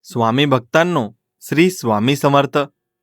स्वामी भक्तांनो, श्री स्वामी समर्थ.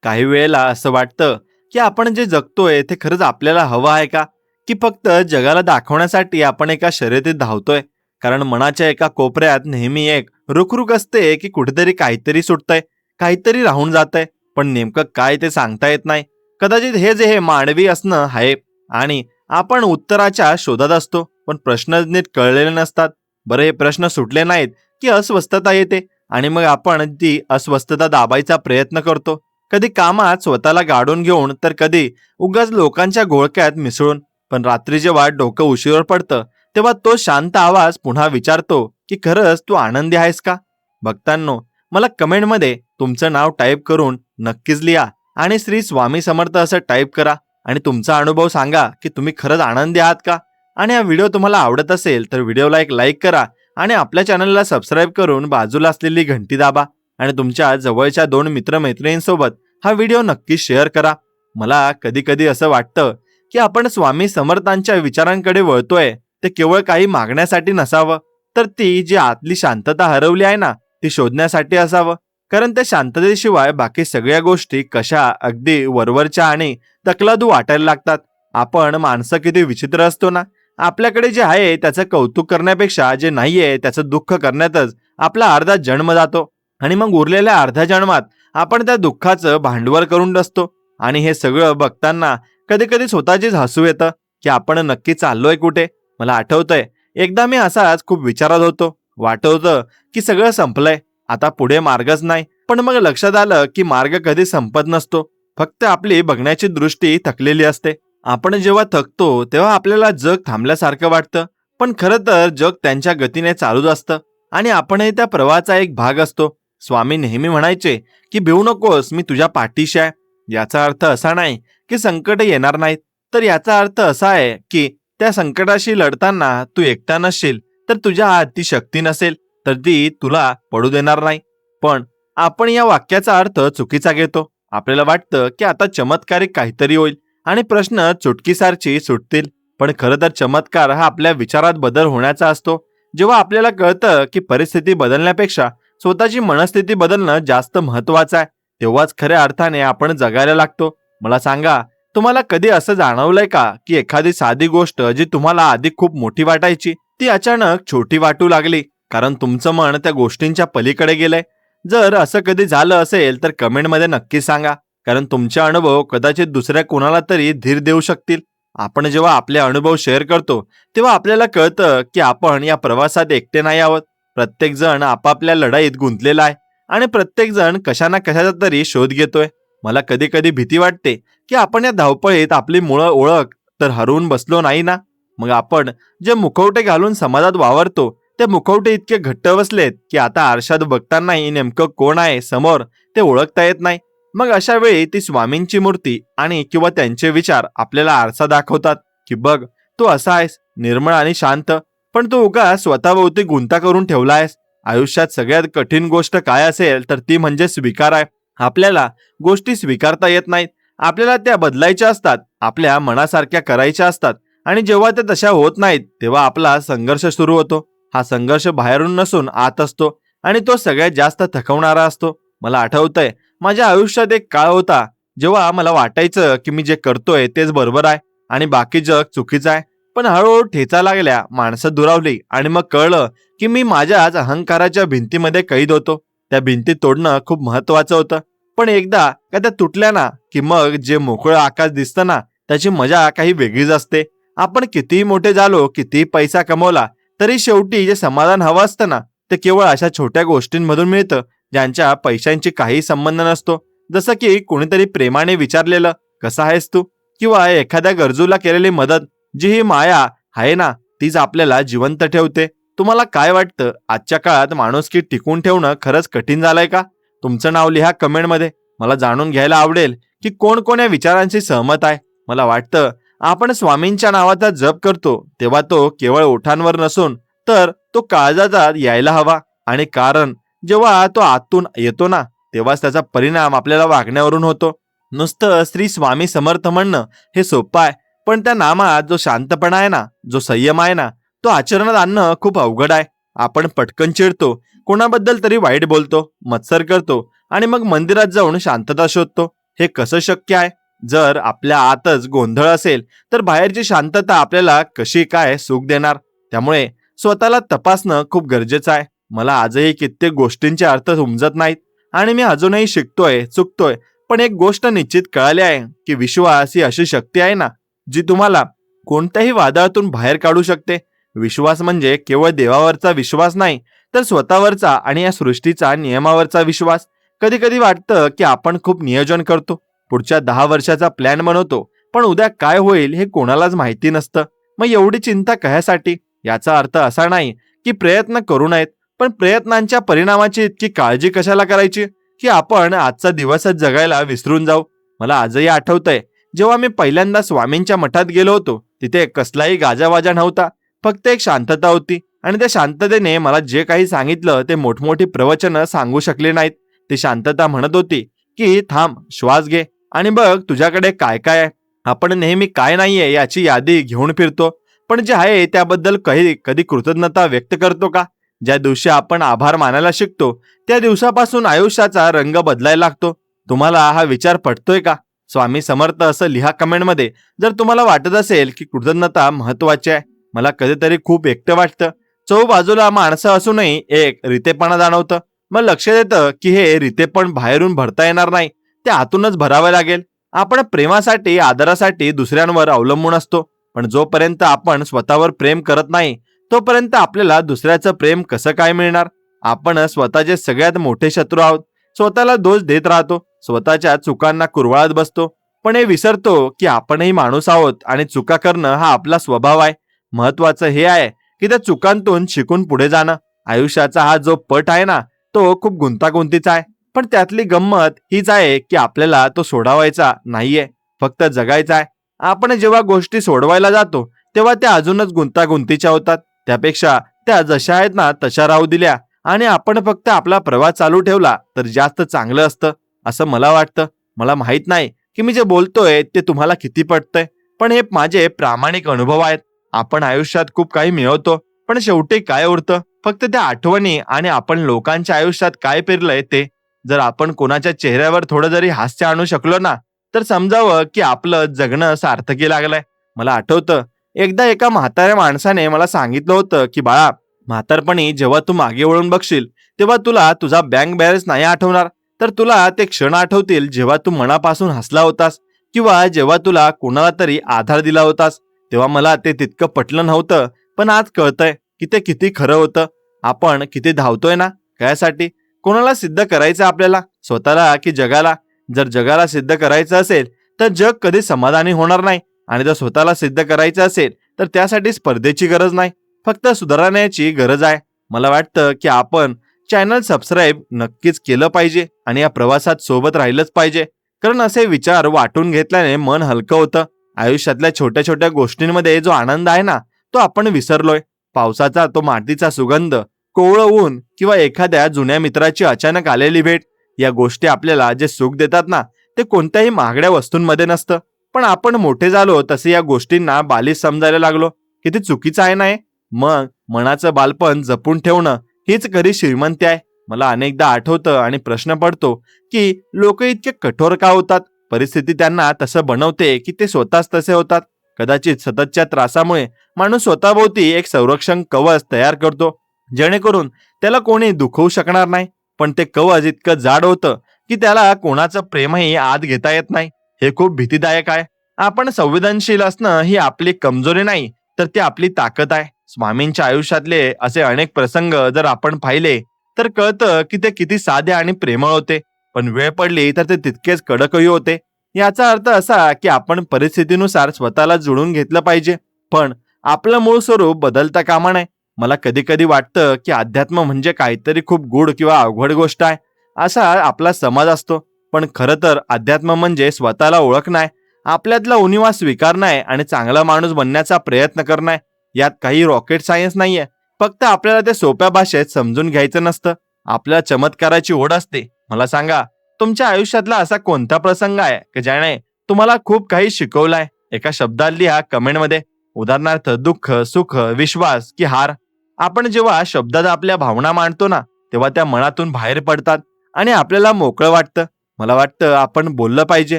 काही वेळेला असं वाटतं की आपण जे जगतोय ते खरंच आपल्याला हवं आहे का, की फक्त जगाला दाखवण्यासाठी आपण एका शर्यतीत धावतोय. कारण मनाच्या एका कोपऱ्यात नेहमी एक रुखरुख असते की कुठेतरी काहीतरी सुटतंय, काहीतरी राहून जातंय, पण नेमकं काय ते सांगता येत नाही. कदाचित हे जे हे मानवी असणं आहे आणि आपण उत्तराच्या शोधात असतो, पण प्रश्न नीट कळलेले नसतात. बरं, हे प्रश्न सुटले नाहीत की अस्वस्थता येते आणि मग आपण ती अस्वस्थता दाबायचा प्रयत्न करतो. कधी कामात स्वतःला गाडून घेऊन, तर कधी उगाच लोकांच्या घोळक्यात मिसळून. पण रात्री जेव्हा डोकं उशीवर पडतं, तेव्हा तो शांत आवाज पुन्हा विचारतो की खरंच तू आनंदी आहेस का? भक्तांनो, मला कमेंटमध्ये तुमचं नाव टाईप करून नक्कीच लिहा आणि श्री स्वामी समर्थ असं टाईप करा आणि तुमचा अनुभव सांगा की तुम्ही खरंच आनंदी आहात का? आणि हा व्हिडिओ तुम्हाला आवडत असेल तर व्हिडिओला एक लाईक करा आणि आपल्या चॅनलला सबस्क्राईब करून बाजूला असलेली घंटी दाबा आणि तुमच्या जवळच्या 2 मित्रमैत्रिणींसोबत हा व्हिडिओ नक्की शेअर करा. मला कधी कधी असं वाटतं की आपण स्वामी समर्थांच्या विचारांकडे वळतोय ते केवळ काही मागण्यासाठी नसावं, तर ती जी आतली शांतता हरवली आहे ना, ती शोधण्यासाठी असावं. कारण त्या शांततेशिवाय बाकी सगळ्या गोष्टी कशा अगदी वरवरच्या आणि तकलादू वाटायला लागतात. आपण माणसं किती विचित्र असतो ना. आपल्याकडे जे आहे त्याचं कौतुक करण्यापेक्षा जे नाहीये त्याचं दुःख करण्यातच आपला अर्धा जन्म जातो आणि मग उरलेल्या अर्ध्या जन्मात आपण त्या दुःखाचं भांडवल करून बसतो. आणि हे सगळं बघताना कधी कधी स्वतःचीच हसू येतं की आपण नक्की चाललोय कुठे. मला आठवतंय, एकदा मी असाच खूप विचारात होतो. वाटत होतं की सगळं संपलंय, आता पुढे मार्गच नाही. पण मग लक्षात आलं की मार्ग कधी संपत नसतो, फक्त आपली बघण्याची दृष्टी थकलेली असते. आपण जेव्हा थकतो तेव्हा आपल्याला जग थांबल्यासारखं वाटतं, पण खरं तर जग त्यांच्या गतीने चालूच असतं आणि आपणही त्या प्रवाहाचा एक भाग असतो. स्वामी नेहमी म्हणायचे की भिवू नकोस, मी तुझ्या पाठीशी आहे. याचा अर्थ असा नाही की संकट येणार नाहीत, तर याचा अर्थ असा आहे की त्या संकटाशी लढताना तू एकटा नसशील, तर तुझ्या हात ती शक्ती नसेल तर ती तुला पडू देणार नाही. पण आपण या वाक्याचा अर्थ चुकीचा घेतो. आपल्याला वाटतं की आता चमत्कारिक काहीतरी होईल आणि प्रश्न चुटकीसारची सुटतील. पण खरं तर चमत्कार हा आपल्या विचारात बदल होण्याचा असतो. जेव्हा आपल्याला कळतं की परिस्थिती बदलण्यापेक्षा स्वतःची मनस्थिती बदलणं जास्त महत्वाचं आहे, तेव्हाच खऱ्या अर्थाने आपण जगायला लागतो. मला सांगा, तुम्हाला कधी असं जाणवलंय का की एखादी साधी गोष्ट जी तुम्हाला आधी खूप मोठी वाटायची ती अचानक छोटी वाटू लागली, कारण तुमचं मन त्या गोष्टींच्या पलीकडे गेलंय? जर असं कधी झालं असेल तर कमेंटमध्ये नक्की सांगा, कारण तुमचे अनुभव कदाचित दुसऱ्या कोणाला तरी धीर देऊ शकतील. आपण जेव्हा आपले अनुभव शेअर करतो तेव्हा आपल्याला कळतं की आपण या प्रवासात एकटे नाही आहोत. प्रत्येक जण आपापल्या लढाईत गुंतलेला आहे आणि प्रत्येक जण कशा ना कशाचा तरी शोध घेतोय. मला कधी कधी भीती वाटते की आपण या धावपळीत आपली मूळ ओळख तर हरवून बसलो नाही ना. मग आपण जे मुखवटे घालून समाजात वावरतो ते मुखवटे इतके घट्ट बसलेत की आता आरशात बघतानाही नेमकं कोण आहे समोर ते ओळखता येत नाही. मग अशा वेळी ती स्वामींची मूर्ती आणि किंवा त्यांचे विचार आपल्याला आरसा दाखवतात की बघ, तू असा आहेस, निर्मळ आणि शांत, पण तू उगा स्वतःभोवती गुंता करून ठेवला आहेस. आयुष्यात सगळ्यात कठीण गोष्ट काय असेल तर ती म्हणजे स्वीकार आहे. आपल्याला गोष्टी स्वीकारता येत नाहीत, आपल्याला त्या बदलायच्या असतात, आपल्या मनासारख्या करायच्या असतात. आणि जेव्हा त्या तशा होत नाहीत तेव्हा आपला संघर्ष सुरू होतो. हा संघर्ष बाहेरून नसून आत असतो आणि तो सगळ्यात जास्त थकवणारा असतो. मला आठवतंय, माझ्या आयुष्यात एक काळ होता जेव्हा मला वाटायचं की मी जे करतोय तेच बरोबर आहे आणि बाकी जग चुकीचं आहे. पण हळूहळू ठेचा लागल्या, माणसं दुरावली आणि मग कळलं की मी माझ्याच अहंकाराच्या भिंतीमध्ये कैद होतो. त्या भिंती तोडणं खूप महत्वाचं होतं, पण एकदा का त्या तुटल्या ना की मग जे मोकळं आकाश दिसतं ना त्याची मजा काही वेगळीच असते. आपण कितीही मोठे झालो, कितीही पैसा कमवला, तरी शेवटी जे समाधान हवं असतं ना ते केवळ अशा छोट्या गोष्टींमधून मिळतं ज्यांच्या पैशांची काही संबंध नसतो. जसं की कोणीतरी प्रेमाने विचारलेलं कसा आहेस तू, किंवा एखाद्या गरजूला केलेली मदत. जी ही माया आहे ना, तीच आपल्याला जिवंत ठेवते. तुम्हाला काय वाटतं, आजच्या काळात माणुसकी टिकून ठेवणं खरंच कठीण झालंय का? तुमचं नाव लिहा कमेंटमध्ये. मला जाणून घ्यायला आवडेल की कोण कोण या विचारांशी सहमत आहे. मला वाटतं, आपण स्वामींच्या नावाचा जप करतो तेव्हा तो केवळ ओठांवर नसून तर तो काळजात यायला हवा. आणि कारण जेव्हा तो आतून येतो ना तेव्हाच त्याचा परिणाम आपल्याला वागण्यावरून होतो. नुसतं श्री स्वामी समर्थ म्हणणं हे सोपं आहे, पण त्या नामात जो शांतपणा आहे ना, जो संयम आहे ना, तो आचरणात आणणं खूप अवघड आहे. आपण पटकन चिडतो, कोणाबद्दल तरी वाईट बोलतो, मत्सर करतो आणि मग मंदिरात जाऊन शांतता शोधतो. हे कसं शक्य आहे? जर आपल्या आतच गोंधळ असेल तर बाहेरची शांतता आपल्याला कशी काय सुख देणार? त्यामुळे स्वतःला तपासणं खूप गरजेचं आहे. मला आजही कित्येक गोष्टींचे अर्थ समजत नाहीत आणि मी अजूनही शिकतोय, चुकतोय. पण एक गोष्ट निश्चित कळाली आहे की विश्वास ही अशी शक्ती आहे ना, जी तुम्हाला कोणत्याही वादळातून बाहेर काढू शकते. विश्वास म्हणजे केवळ देवावरचा विश्वास नाही, तर स्वतःवरचा आणि या सृष्टीचा नियमावरचा विश्वास. कधी कधी वाटतं की आपण खूप नियोजन करतो, पुढच्या 10 वर्षाचा प्लॅन बनवतो, पण उद्या काय होईल हे कोणालाच माहिती नसतं. मग एवढी चिंता कशासाठी? याचा अर्थ असा नाही की प्रयत्न करू नयेत, पण प्रयत्नांच्या परिणामाची इतकी काळजी कशाला करायची की आपण आजचा दिवसच जगायला विसरून जाऊ. मला आजही आठवतंय, जेव्हा मी पहिल्यांदा स्वामींच्या मठात गेलो होतो, तिथे कसलाही गाजावाजा नव्हता, फक्त एक शांतता होती. आणि त्या शांततेने मला जे काही सांगितलं ते मोठमोठी प्रवचनं सांगू शकले नाहीत. ती शांतता म्हणत होती की थांब, श्वास घे आणि बघ तुझ्याकडे काय काय आहे. आपण नेहमी काय नाहीये याची यादी घेऊन फिरतो, पण जे आहे त्याबद्दल कधी कृतज्ञता व्यक्त करतो का? ज्या दिवशी आपण आभार मानायला शिकतो त्या दिवसापासून आयुष्याचा रंग बदलायला लागतो. तुम्हाला हा विचार पटतोय का? स्वामी समर्थ असं लिहा कमेंटमध्ये जर तुम्हाला वाटत असेल की कृतज्ञता महत्वाची आहे. मला कधीतरी खूप एकटं वाटतं. बाजूला माणसं असूनही एक रितेपणा जाणवतं. मग लक्ष देतं की हे रितेपण बाहेरून भरता येणार नाही, ते आतूनच भरावे लागेल. आपण प्रेमासाठी, आदरासाठी दुसऱ्यांवर अवलंबून असतो, पण जोपर्यंत आपण स्वतःवर प्रेम करत नाही तोपर्यंत आपल्याला दुसऱ्याचं प्रेम कसं काय मिळणार? आपण स्वतःचे सगळ्यात मोठे शत्रू आहोत. स्वतःला दोष देत राहतो, स्वतःच्या चुकांना कुरवाळत बसतो, पण हे विसरतो की आपणही माणूस आहोत आणि चुका करणं हा आपला स्वभाव आहे. महत्वाचं हे आहे की त्या चुकांतून शिकून पुढे जाणं. आयुष्याचा हा जो पट आहे ना, तो खूप गुंतागुंतीचा आहे, पण त्यातली गंमत हीच आहे की आपल्याला तो सोडवायचा नाहीये, फक्त जगायचा आहे. आपण जेव्हा गोष्टी सोडवायला जातो तेव्हा त्या अजूनच गुंतागुंतीच्या होतात. त्यापेक्षा त्या जशा आहेत ना तशा राहू दिल्या आणि आपण फक्त आपला प्रवास चालू ठेवला तर जास्त चांगलं असतं, असं मला वाटतं. मला माहित नाही की मी जे बोलतोय ते तुम्हाला किती पटतंय, पण हे माझे प्रामाणिक अनुभव आहेत. आपण आयुष्यात खूप काही मिळवतो, पण शेवटी काय उरतं? फक्त त्या आठवणी आणि आपण लोकांच्या आयुष्यात काय पेरलंय ते. जर आपण कोणाच्या चेहऱ्यावर थोडं जरी हास्य आणू शकलो ना, तर समजावं की आपलं जगणं सार्थकी लागलंय. मला आठवतं, एकदा एका म्हाताऱ्या माणसाने मला सांगितलं होतं की बाळा, म्हातारपणी जेव्हा तू मागे वळून बघशील तेव्हा तुला तुझा बँक बॅलन्स नाही आठवणार, तर तुला ते क्षण आठवतील जेव्हा तू मनापासून हसला होतास किंवा जेव्हा तुला कोणाला तरी आधार दिला होतास. तेव्हा मला ते तितकं पटलं नव्हतं, पण आज कळतंय की ते किती खरं होतं. आपण किती धावतोय ना कायसाठी? कोणाला सिद्ध करायचं आपल्याला, स्वतःला की जगाला? जर जगाला सिद्ध करायचं असेल तर जग कधी समाधानी होणार नाही, आणि जर स्वतःला सिद्ध करायचं असेल तर त्यासाठी स्पर्धेची गरज नाही, फक्त सुधारण्याची गरज आहे. मला वाटतं की आपण चॅनल सबस्क्राईब नक्कीच केलं पाहिजे आणि या प्रवासात सोबत राहिलंच पाहिजे, कारण असे विचार वाटून घेतल्याने मन हलकं होतं. आयुष्यातल्या छोट्या छोट्या गोष्टींमध्ये जो आनंद आहे ना, तो आपण विसरलोय. पावसाचा तो मातीचा सुगंध, कोवळं ऊन किंवा एखाद्या जुन्या मित्राची अचानक आलेली भेट, या गोष्टी आपल्याला जे सुख देतात ना, ते कोणत्याही महागड्या वस्तूंमध्ये नसतं. पण आपण मोठे झालो तसे या गोष्टींना बालिश समजायला लागलो. किती चुकीचं आहे ना हे? मग मनाचं बालपण जपून ठेवणं हीच खरी श्रीमंती आहे. मला अनेकदा आठवतं आणि प्रश्न पडतो की लोक इतके कठोर का होतात? परिस्थिती त्यांना तसं बनवते की ते स्वतःच तसे होतात. कदाचित सततच्या त्रासामुळे माणूस स्वतःभोवती एक संरक्षण कवच तयार करतो, जेणेकरून त्याला कोणी दुखवू शकणार नाही. पण ते कवच इतकं जाड होतं की त्याला कोणाचं प्रेमही आत घेता येत नाही. हे खूप भीतीदायक आहे. आपण संवेदनशील असणं ही आपली कमजोरी नाही, तर ती आपली ताकद आहे. स्वामींच्या आयुष्यातले असे अनेक प्रसंग जर आपण पाहिले तर कळतं की ते किती साधे आणि प्रेमळ होते, पण वेळ पडली तर ते तितकेच कडकही होते. याचा अर्थ असा की आपण परिस्थितीनुसार स्वतःला जुळून घेतलं पाहिजे, पण आपलं मूळ स्वरूप बदलता कामा नये. मला कधी कधी वाटतं की अध्यात्म म्हणजे काहीतरी खूप गूढ किंवा अवघड गोष्ट आहे, असा आपला समज असतो. पण खरं तर अध्यात्म म्हणजे स्वतःला ओळखणं, आपल्यातला उणिवा स्वीकारणं आणि चांगला माणूस बनण्याचा प्रयत्न करणं. यात काही रॉकेट सायन्स नाहीये, फक्त आपल्याला ते सोप्या भाषेत समजून घ्यायचं नसतं. आपल्या चमत्काराची ओढ असते. मला सांगा, तुमच्या आयुष्यातला असा कोणता प्रसंग आहे की ज्याने तुम्हाला खूप काही शिकवलाय? एका शब्दात लिहा कमेंटमध्ये. उदाहरणार्थ दुःख, सुख, विश्वास की हार. आपण जेव्हा शब्दात आपल्या भावना मांडतो ना, तेव्हा त्या मनातून बाहेर पडतात आणि आपल्याला मोकळं वाटतं. मला वाटतं आपण बोललं पाहिजे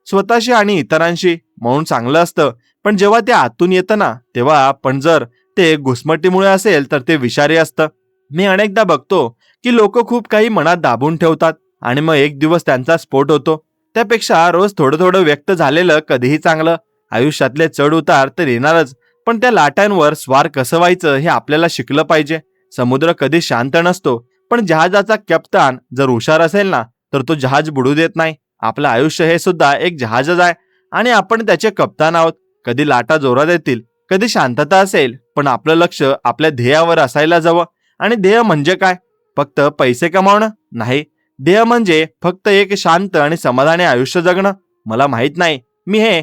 स्वतःशी आणि इतरांशी, म्हणून चांगलं असतं. पण जेव्हा ते आतून येतं ना, तेव्हा पण जर ते घुसमटीमुळे असेल तर ते विषारी असतं. मी अनेकदा बघतो की लोक खूप काही मनात दाबून ठेवतात आणि मग एक दिवस त्यांचा स्फोट होतो. त्यापेक्षा रोज थोडं थोडं व्यक्त झालेलं कधीही चांगलं. आयुष्यातले चढ उतार तर येणारच, पण त्या लाटांवर स्वार कसं व्हायचं हे आपल्याला शिकलं पाहिजे. समुद्र कधी शांत नसतो, पण जहाजाचा कप्तान जर हुशार असेल ना, तर तो जहाज बुडू देत नाही. आपलं आयुष्य हे सुद्धा एक जहाजच आहे आणि आपण त्याचे कप्तान आहोत. कधी लाटा जोरात येतील, कधी शांतता असेल, पण आपलं लक्ष आपल्या ध्येयावर असायला हवं. आणि ध्येय म्हणजे काय? फक्त पैसे कमावणं नाही. ध्येय म्हणजे फक्त एक शांत आणि समाधानी आयुष्य जगणं. मला माहित नाही मी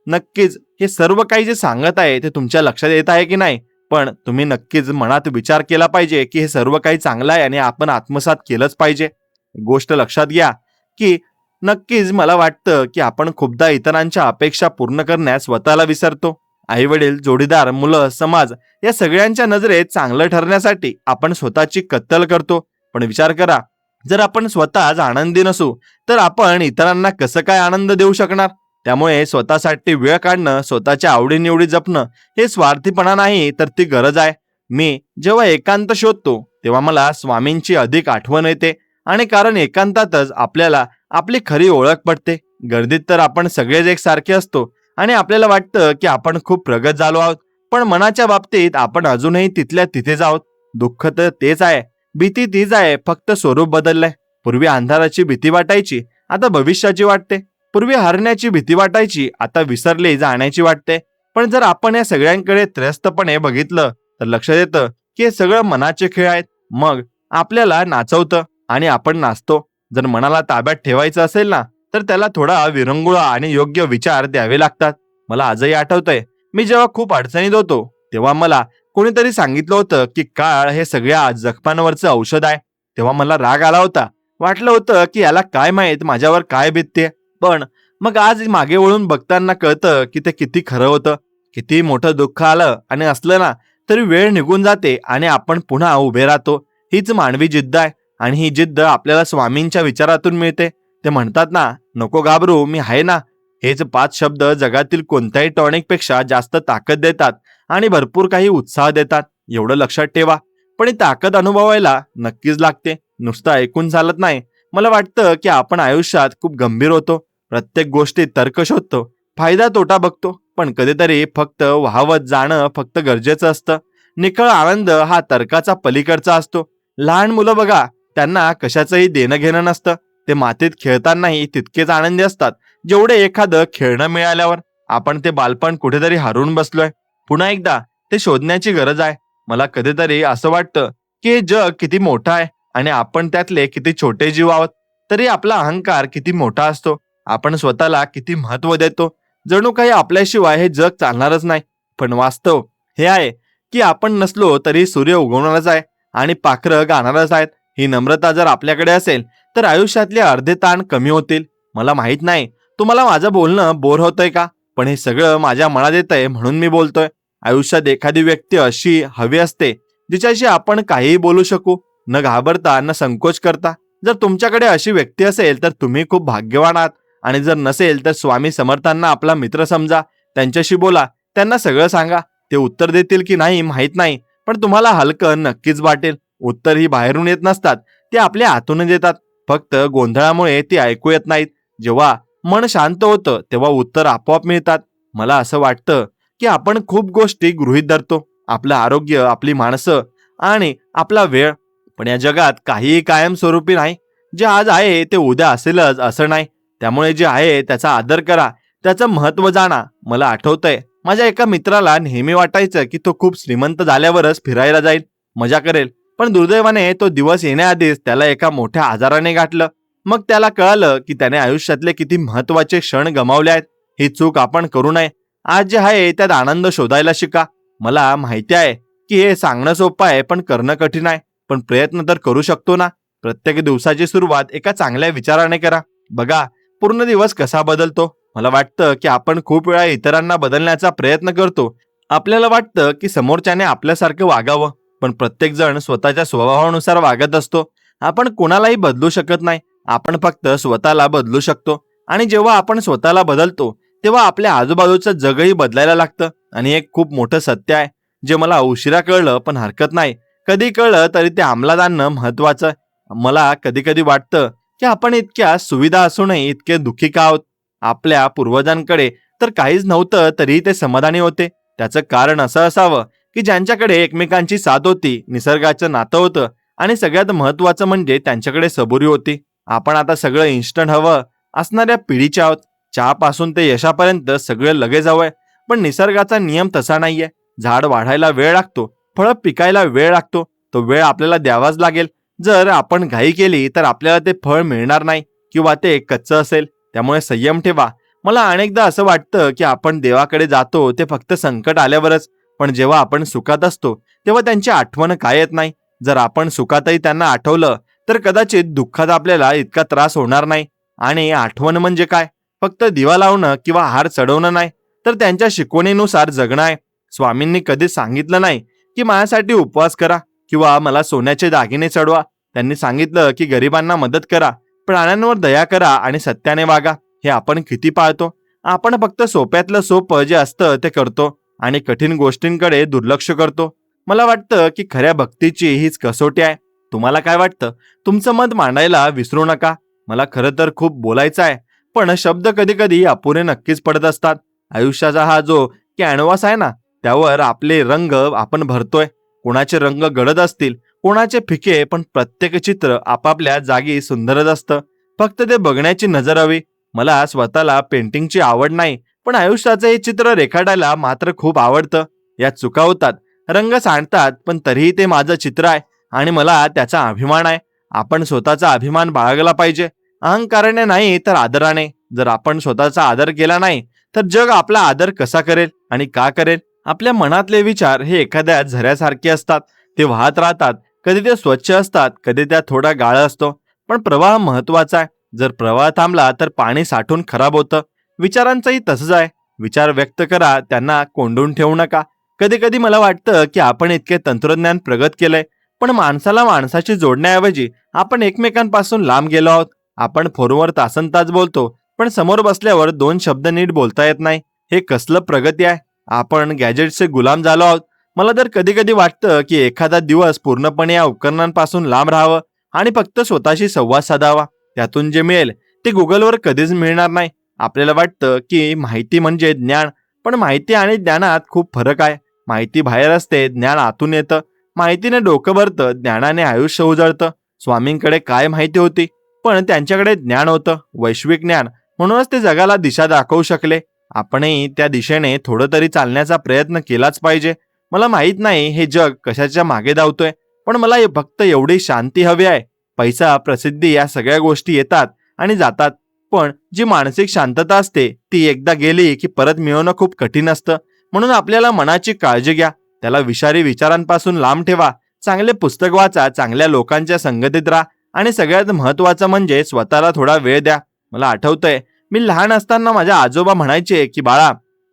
नक्कीच हे सर्व काही जे सांगत आहे ते तुमच्या लक्षात येत आहे की नाही, पण तुम्ही नक्कीच मनात विचार केला पाहिजे की हे सर्व काही चांगलं आहे आणि आपण आत्मसात केलंच पाहिजे. गोष्ट लक्षात घ्या की नक्कीच मला वाटतं की आपण खूपदा इतरांच्या अपेक्षा पूर्ण करण्यास स्वतःला विसरतो. आई वडील, जोडीदार, मुलं, समाज या सगळ्यांच्या नजरेत चांगलं ठरण्यासाठी आपण स्वतःची कत्तल करतो. पण विचार करा, जर आपण स्वतःच आनंदी नसू तर आपण इतरांना कसं काय आनंद देऊ शकणार? त्यामुळे स्वतःसाठी वेळ काढणं, स्वतःच्या आवडीनिवडी जपणं हे स्वार्थीपणा नाही, तर ती गरज आहे. मी जेव्हा एकांत शोधतो तेव्हा मला स्वामींची अधिक आठवण येते. आणि कारण एकांतातच आपल्याला आपली खरी ओळख पडते. गर्दीत तर आपण सगळेच एकसारखे असतो आणि आपल्याला वाटतं की आपण खूप प्रगत झालो आहोत, पण मनाच्या बाबतीत आपण अजूनही तिथल्या तिथेच आहोत. दुःख तर तेच आहे, भीती तीच आहे, फक्त स्वरूप बदललंय. पूर्वी अंधाराची भीती वाटायची, आता भविष्याची वाटते. पूर्वी हरण्याची भीती वाटायची, आता विसरले जाण्याची वाटते. पण जर आपण या सगळ्यांकडे त्रयस्थपणे बघितलं तर लक्षात येतं की हे सगळं मनाचे खेळ आहेत. मग आपल्याला नाचवतं आणि आपण नाचतो. जर मनाला ताब्यात ठेवायचं असेल ना, तर त्याला थोडा विरंगुळा आणि योग्य विचार द्यावे लागतात. मला आजही आठवतंय, मी जेव्हा खूप अडचणीत होतो तेव्हा मला कोणीतरी सांगितलं होतं की काळ हे सगळ्या जखमांवरचं औषध आहे. तेव्हा मला राग आला होता. वाटलं होतं की याला काय माहित माझ्यावर काय बितते. पण मग आज मागे वळून बघताना कळतं की ते किती खरं होतं. किती मोठं दुःख आलं आणि असलं ना, तरी वेळ निघून जाते आणि आपण पुन्हा उभे राहतो. हीच मानवी जिद्द आहे आणि ही जिद्द आपल्याला स्वामींच्या विचारातून मिळते. ते म्हणतात ना, नको घाबरू, मी आहे ना. हेच 5 शब्द जगातील कोणत्याही टॉनिक पेक्षा जास्त ताकद देतात आणि भरपूर काही उत्साह देतात. एवढं लक्षात ठेवा. पण ही ताकद अनुभवायला नक्कीच लागते, नुसतं ऐकून चालत नाही. मला वाटतं की आपण आयुष्यात खूप गंभीर होतो. प्रत्येक गोष्टीत तर्क शोधतो, फायदा तोटा बघतो, पण कधीतरी फक्त वाहवत जाणं फक्त गरजेचं असतं. निखळ आनंद हा तर्काचा पलीकडचा असतो. लहान मुलं बघा, त्यांना कशाचंही देणं घेणं नसतं. ते मातीत खेळतानाही तितकेच आनंदी असतात जेवढे एखादं खेळणं मिळाल्यावर. आपण ते बालपण कुठेतरी हरवून बसलोय. पुन्हा एकदा ते शोधण्याची गरज आहे. मला कधीतरी असं वाटतं की हे जग किती मोठं आहे आणि आपण त्यातले किती छोटे जीव आहोत. तरी आपला अहंकार किती मोठा असतो. आपण स्वतःला किती महत्व देतो. जणू काही आपल्याशिवाय हे जग चालणारच नाही. पण वास्तव हे आहे की आपण नसलो तरी सूर्य उगवणारच आहे आणि पाखरं गाणारच आहेत. ही नम्रता जर आपल्याकडे असेल तर आयुष्यातले अर्धे ताण कमी होतील. मला माहित नाही तुम्हाला माझं बोलणं बोर होतंय का, पण हे सगळं माझ्या मनात येतंय म्हणून मी बोलतोय. आयुष्यात एखादी व्यक्ती अशी हवी असते जिच्याशी आपण काहीही बोलू शकू, न घाबरता न संकोच करता. जर तुमच्याकडे अशी व्यक्ती असेल तर तुम्ही खूप भाग्यवान आहात. आणि जर नसेल तर स्वामी समर्थांना आपला मित्र समजा, त्यांच्याशी बोला, त्यांना सगळं सांगा. ते उत्तर देतील की नाही माहीत नाही, पण तुम्हाला हलकं नक्कीच वाटेल. उत्तर ही बाहेरून येत नसतात, ते आपल्या आतूनच येतात. फक्त गोंधळामुळे ती ऐकू येत नाहीत. जेव्हा मन शांत होतं तेव्हा उत्तर आपोआप मिळतात. मला असं वाटतं की आपण खूप गोष्टी गृहीत धरतो, आपलं आरोग्य, आपली माणसं आणि आपला वेळ. पण या जगात काहीही कायमस्वरूपी नाही. जे आज आहे ते उद्या असेलच असं नाही. त्यामुळे जे आहे त्याचा आदर करा, त्याचं महत्त्व जाणा. मला आठवतंय, माझ्या एका मित्राला नेहमी वाटायचं की तो खूप श्रीमंत झाल्यावरच फिरायला जाईल, मजा करेल. पण दुर्दैवाने तो दिवस येण्याआधीच त्याला एका मोठ्या आजाराने गाठलं. मग त्याला कळालं की त्याने आयुष्यातले किती महत्त्वाचे क्षण गमावले आहेत. ही चूक आपण करू नये. आज जे आहे त्यात आनंद शोधायला शिका. मला माहिती आहे की हे सांगणं सोपं आहे पण करणं कठीण आहे. पण प्रयत्न तर करू शकतो ना. प्रत्येक दिवसाची सुरुवात एका चांगल्या विचाराने करा. बघा पूर्ण दिवस कसा बदलतो. मला वाटतं की आपण खूप वेळा इतरांना बदलण्याचा प्रयत्न करतो. आपल्याला वाटतं की समोरच्याने आपल्यासारखं वागावं, पण प्रत्येक जण स्वतःच्या स्वभावानुसार वागत असतो. आपण कोणालाही बदलू शकत नाही, आपण फक्त स्वतःला बदलू शकतो. आणि जेव्हा आपण स्वतःला बदलतो तेव्हा आपल्या आजूबाजूचं जगही बदलायला लागतं. आणि एक खूप मोठं सत्य आहे, जे मला उशिरा कळलं पण हरकत नाही. कधी कळलं तरी ते अंमलात आणणं महत्वाचं आहे. मला कधी कधी वाटतं की आपण इतक्या सुविधा असूनही इतके दुःखी का आहोत. आपल्या पूर्वजांकडे तर काहीच नव्हतं तरी ते समाधानी होते. त्याचं कारण असं असावं की ज्यांच्याकडे एकमेकांची साथ होती, निसर्गाचं नातं होतं, आणि सगळ्यात महत्वाचं म्हणजे त्यांच्याकडे सबुरी होती. आपण आता सगळं इन्स्टंट हवं असणाऱ्या पिढीचे आहोत. चहापासून ते यशापर्यंत सगळं लगेच हवंय. पण निसर्गाचा नियम तसा नाहीये. झाड वाढायला वेळ लागतो, फळं पिकायला वेळ लागतो. तो वेळ आपल्याला द्यावाच लागेल. जर आपण घाई केली तर आपल्याला ते फळ मिळणार नाही, किंवा ते कच्चं असेल. त्यामुळे संयम ठेवा. मला अनेकदा असं वाटतं की आपण देवाकडे जातो ते फक्त संकट आल्यावरच, पण जेव्हा आपण सुखात असतो तेव्हा त्यांची आठवण काय येत नाही. जर आपण सुखातही त्यांना आठवलं तर कदाचित दुःखात आपल्याला इतका त्रास होणार नाही. आणि आठवण म्हणजे काय? फक्त दिवा लावणं किंवा हार चढवणं नाही, तर त्यांच्या शिकवणीनुसार जगणं आहे. स्वामींनी कधी सांगितलं नाही की माझ्यासाठी उपवास करा किंवा मला सोन्याचे दागिने चढवा. त्यांनी सांगितलं की गरिबांना मदत करा, प्राण्यांवर दया करा आणि सत्याने वागा. हे आपण किती पाळतो? आपण फक्त सोप्यातलं सोपं जे असतं ते करतो आणि कठीण गोष्टींकडे दुर्लक्ष करतो. मला वाटतं की खऱ्या भक्तीची हीच कसोटी आहे. तुम्हाला काय वाटतं? तुमचं मत मांडायला विसरू नका. मला खरं तर खूप बोलायचं आहे, पण शब्द कधी कधी अपुरे नक्कीच पडत असतात. आयुष्याचा हा जो कॅनव्हास आहे ना, त्यावर आपले रंग आपण भरतोय. कोणाचे रंग गडद असतील, कोणाचे फिके, पण प्रत्येक चित्र आपापल्या जागी सुंदरच असतं. फक्त ते बघण्याची नजर हवी. मला स्वतःला पेंटिंगची आवड नाही, पण आयुष्याचं हे चित्र रेखाटायला मात्र खूप आवडतं. यात चुका होतात, रंग सांडतात, पण तरीही ते माझं चित्र आहे आणि मला त्याचा अभिमान आहे. आपण स्वतःचा अभिमान बाळगला पाहिजे, अहंकाराने नाही तर आदराने. जर आपण स्वतःचा आदर केला नाही तर जग आपला आदर कसा करेल आणि का करेल? आपल्या मनातले विचार हे एखाद्या झऱ्यासारखे असतात. ते वाहत राहतात. कधी ते स्वच्छ असतात, कधी त्यात थोडा गाळ असतो, पण प्रवाह महत्वाचा आहे. जर प्रवाह थांबला तर पाणी साठून खराब होतं. विचारांचंही तसंच आहे. विचार व्यक्त करा, त्यांना कोंडून ठेवू नका. कधी कधी मला वाटतं की आपण इतके तंत्रज्ञान प्रगत केलंय, पण माणसाला माणसाशी जोडण्याऐवजी आपण एकमेकांपासून लांब गेलो आहोत. आपण फोनवर तासनतास बोलतो, पण समोर बसल्यावर दोन शब्द नीट बोलता येत नाही. हे कसलं प्रगती आहे? आपण गॅजेट्सचे गुलाम झालो आहोत. मला तर कधी कधी वाटतं की एखादा दिवस पूर्णपणे या उपकरणांपासून लांब राहावं आणि फक्त स्वतःशी संवाद साधावा. त्यातून जे मिळेल ते गुगलवर कधीच मिळणार नाही. आपल्याला वाटतं की माहिती म्हणजे ज्ञान, पण माहिती आणि ज्ञानात खूप फरक आहे. माहिती बाहेर असते, ज्ञान आतून येतं. माहितीने डोकं भरतं, ज्ञानाने आयुष्य उजळतं. स्वामींकडे काय माहिती होती, पण त्यांच्याकडे ज्ञान होतं, वैश्विक ज्ञान. म्हणूनच ते जगाला दिशा दाखवू शकले. आपणही त्या दिशेने थोडं तरी चालण्याचा प्रयत्न केलाच पाहिजे. मला माहित नाही हे जग कशाच्या मागे धावतोय, पण मला फक्त एवढी शांती हवी आहे. पैसा, प्रसिद्धी या सगळ्या गोष्टी येतात आणि जातात, पण जी मानसिक शांतता असते ती एकदा गेली की परत मिळवणं खूप कठीण असतं. म्हणून आपल्याला मनाची काळजी घ्या. त्याला विषारी विचारांपासून लांब ठेवा. चांगले पुस्तक वाचा, चांगल्या लोकांच्या संगतीत राहा, आणि सगळ्यात महत्वाचं म्हणजे स्वतःला थोडा वेळ द्या. मला आठवतंय, मी लहान असताना माझ्या आजोबा म्हणायचे की बाळा,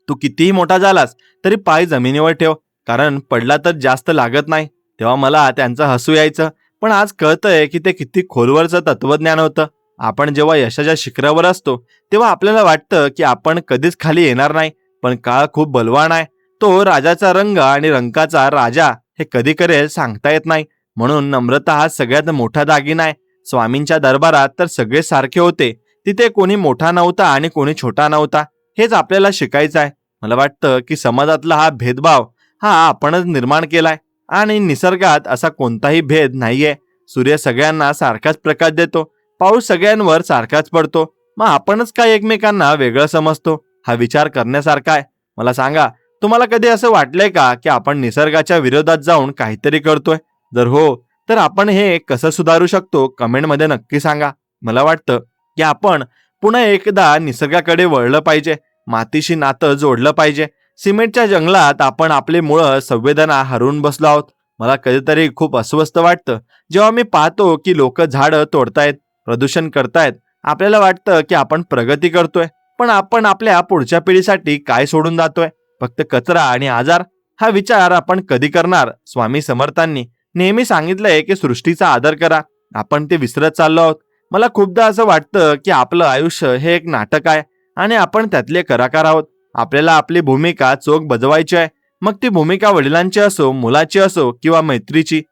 तू कितीही मोठा झालास तरी पाय जमिनीवर ठेव, कारण पडला तर जास्त लागत नाही. तेव्हा मला त्यांचं हसू यायचं, पण आज कळतंय की ते किती खोलवरचं तत्वज्ञान होतं. आपण जेव्हा यशाच्या शिखरावर असतो तेव्हा आपल्याला वाटतं की आपण कधीच खाली येणार नाही, पण काळ खूप बलवान आहे. तो राजाचा रंग आणि रंकाचा राजा हे कधी करेल सांगता येत नाही. म्हणून नम्रता हा सगळ्यात मोठा दागिना आहे. स्वामींच्या दरबारात तर सगळे सारखे होते. तिथे कोणी मोठा नव्हता आणि कोणी छोटा नव्हता. हेच आपल्याला शिकायचं आहे. मला वाटतं की समाजातला हा भेदभाव हा आपणच निर्माण केलाय, आणि निसर्गात असा कोणताही भेद नाहीये. सूर्य सगळ्यांना सारखाच प्रकाश देतो, पाऊस सगळ्यांवर सारखाच पडतो. मग आपणच काय एकमेकांना वेगळं समजतो? हा विचार करण्यासारखा आहे. मला सांगा, तुम्हाला कधी असं वाटलंय का की आपण निसर्गाच्या विरोधात जाऊन काहीतरी करतोय? जर हो, तर आपण हे कसं सुधारू शकतो कमेंटमध्ये नक्की सांगा. मला वाटतं की आपण पुन्हा एकदा निसर्गाकडे वळलं पाहिजे, मातीशी नातं जोडलं पाहिजे. सिमेंटच्या जंगलात आपण आपले मुळं संवेदना हरवून बसलो आहोत. मला कधीतरी खूप अस्वस्थ वाटतं जेव्हा मी पाहतो की लोक झाडं तोडतायत, प्रदूषण करतायत. आपल्याला वाटतं की आपण प्रगती करतोय, पण आपण आपल्या पुढच्या पिढीसाठी काय सोडून जातोय? फक्त कचरा आणि आजार. हा विचार आपण कधी करणार? स्वामी समर्थांनी नेहमी सांगितलंय की सृष्टीचा आदर करा आपण ते विसरत चाललो आहोत. मला खूपदा असं वाटतं की आपलं आयुष्य हे एक नाटक आहे आणि आपण त्यातले कलाकार आहोत. आपल्याला आपली भूमिका चोख बजवायची आहे. मग ती भूमिका वडिलांची असो, मुलाची असो किंवा मैत्रीची.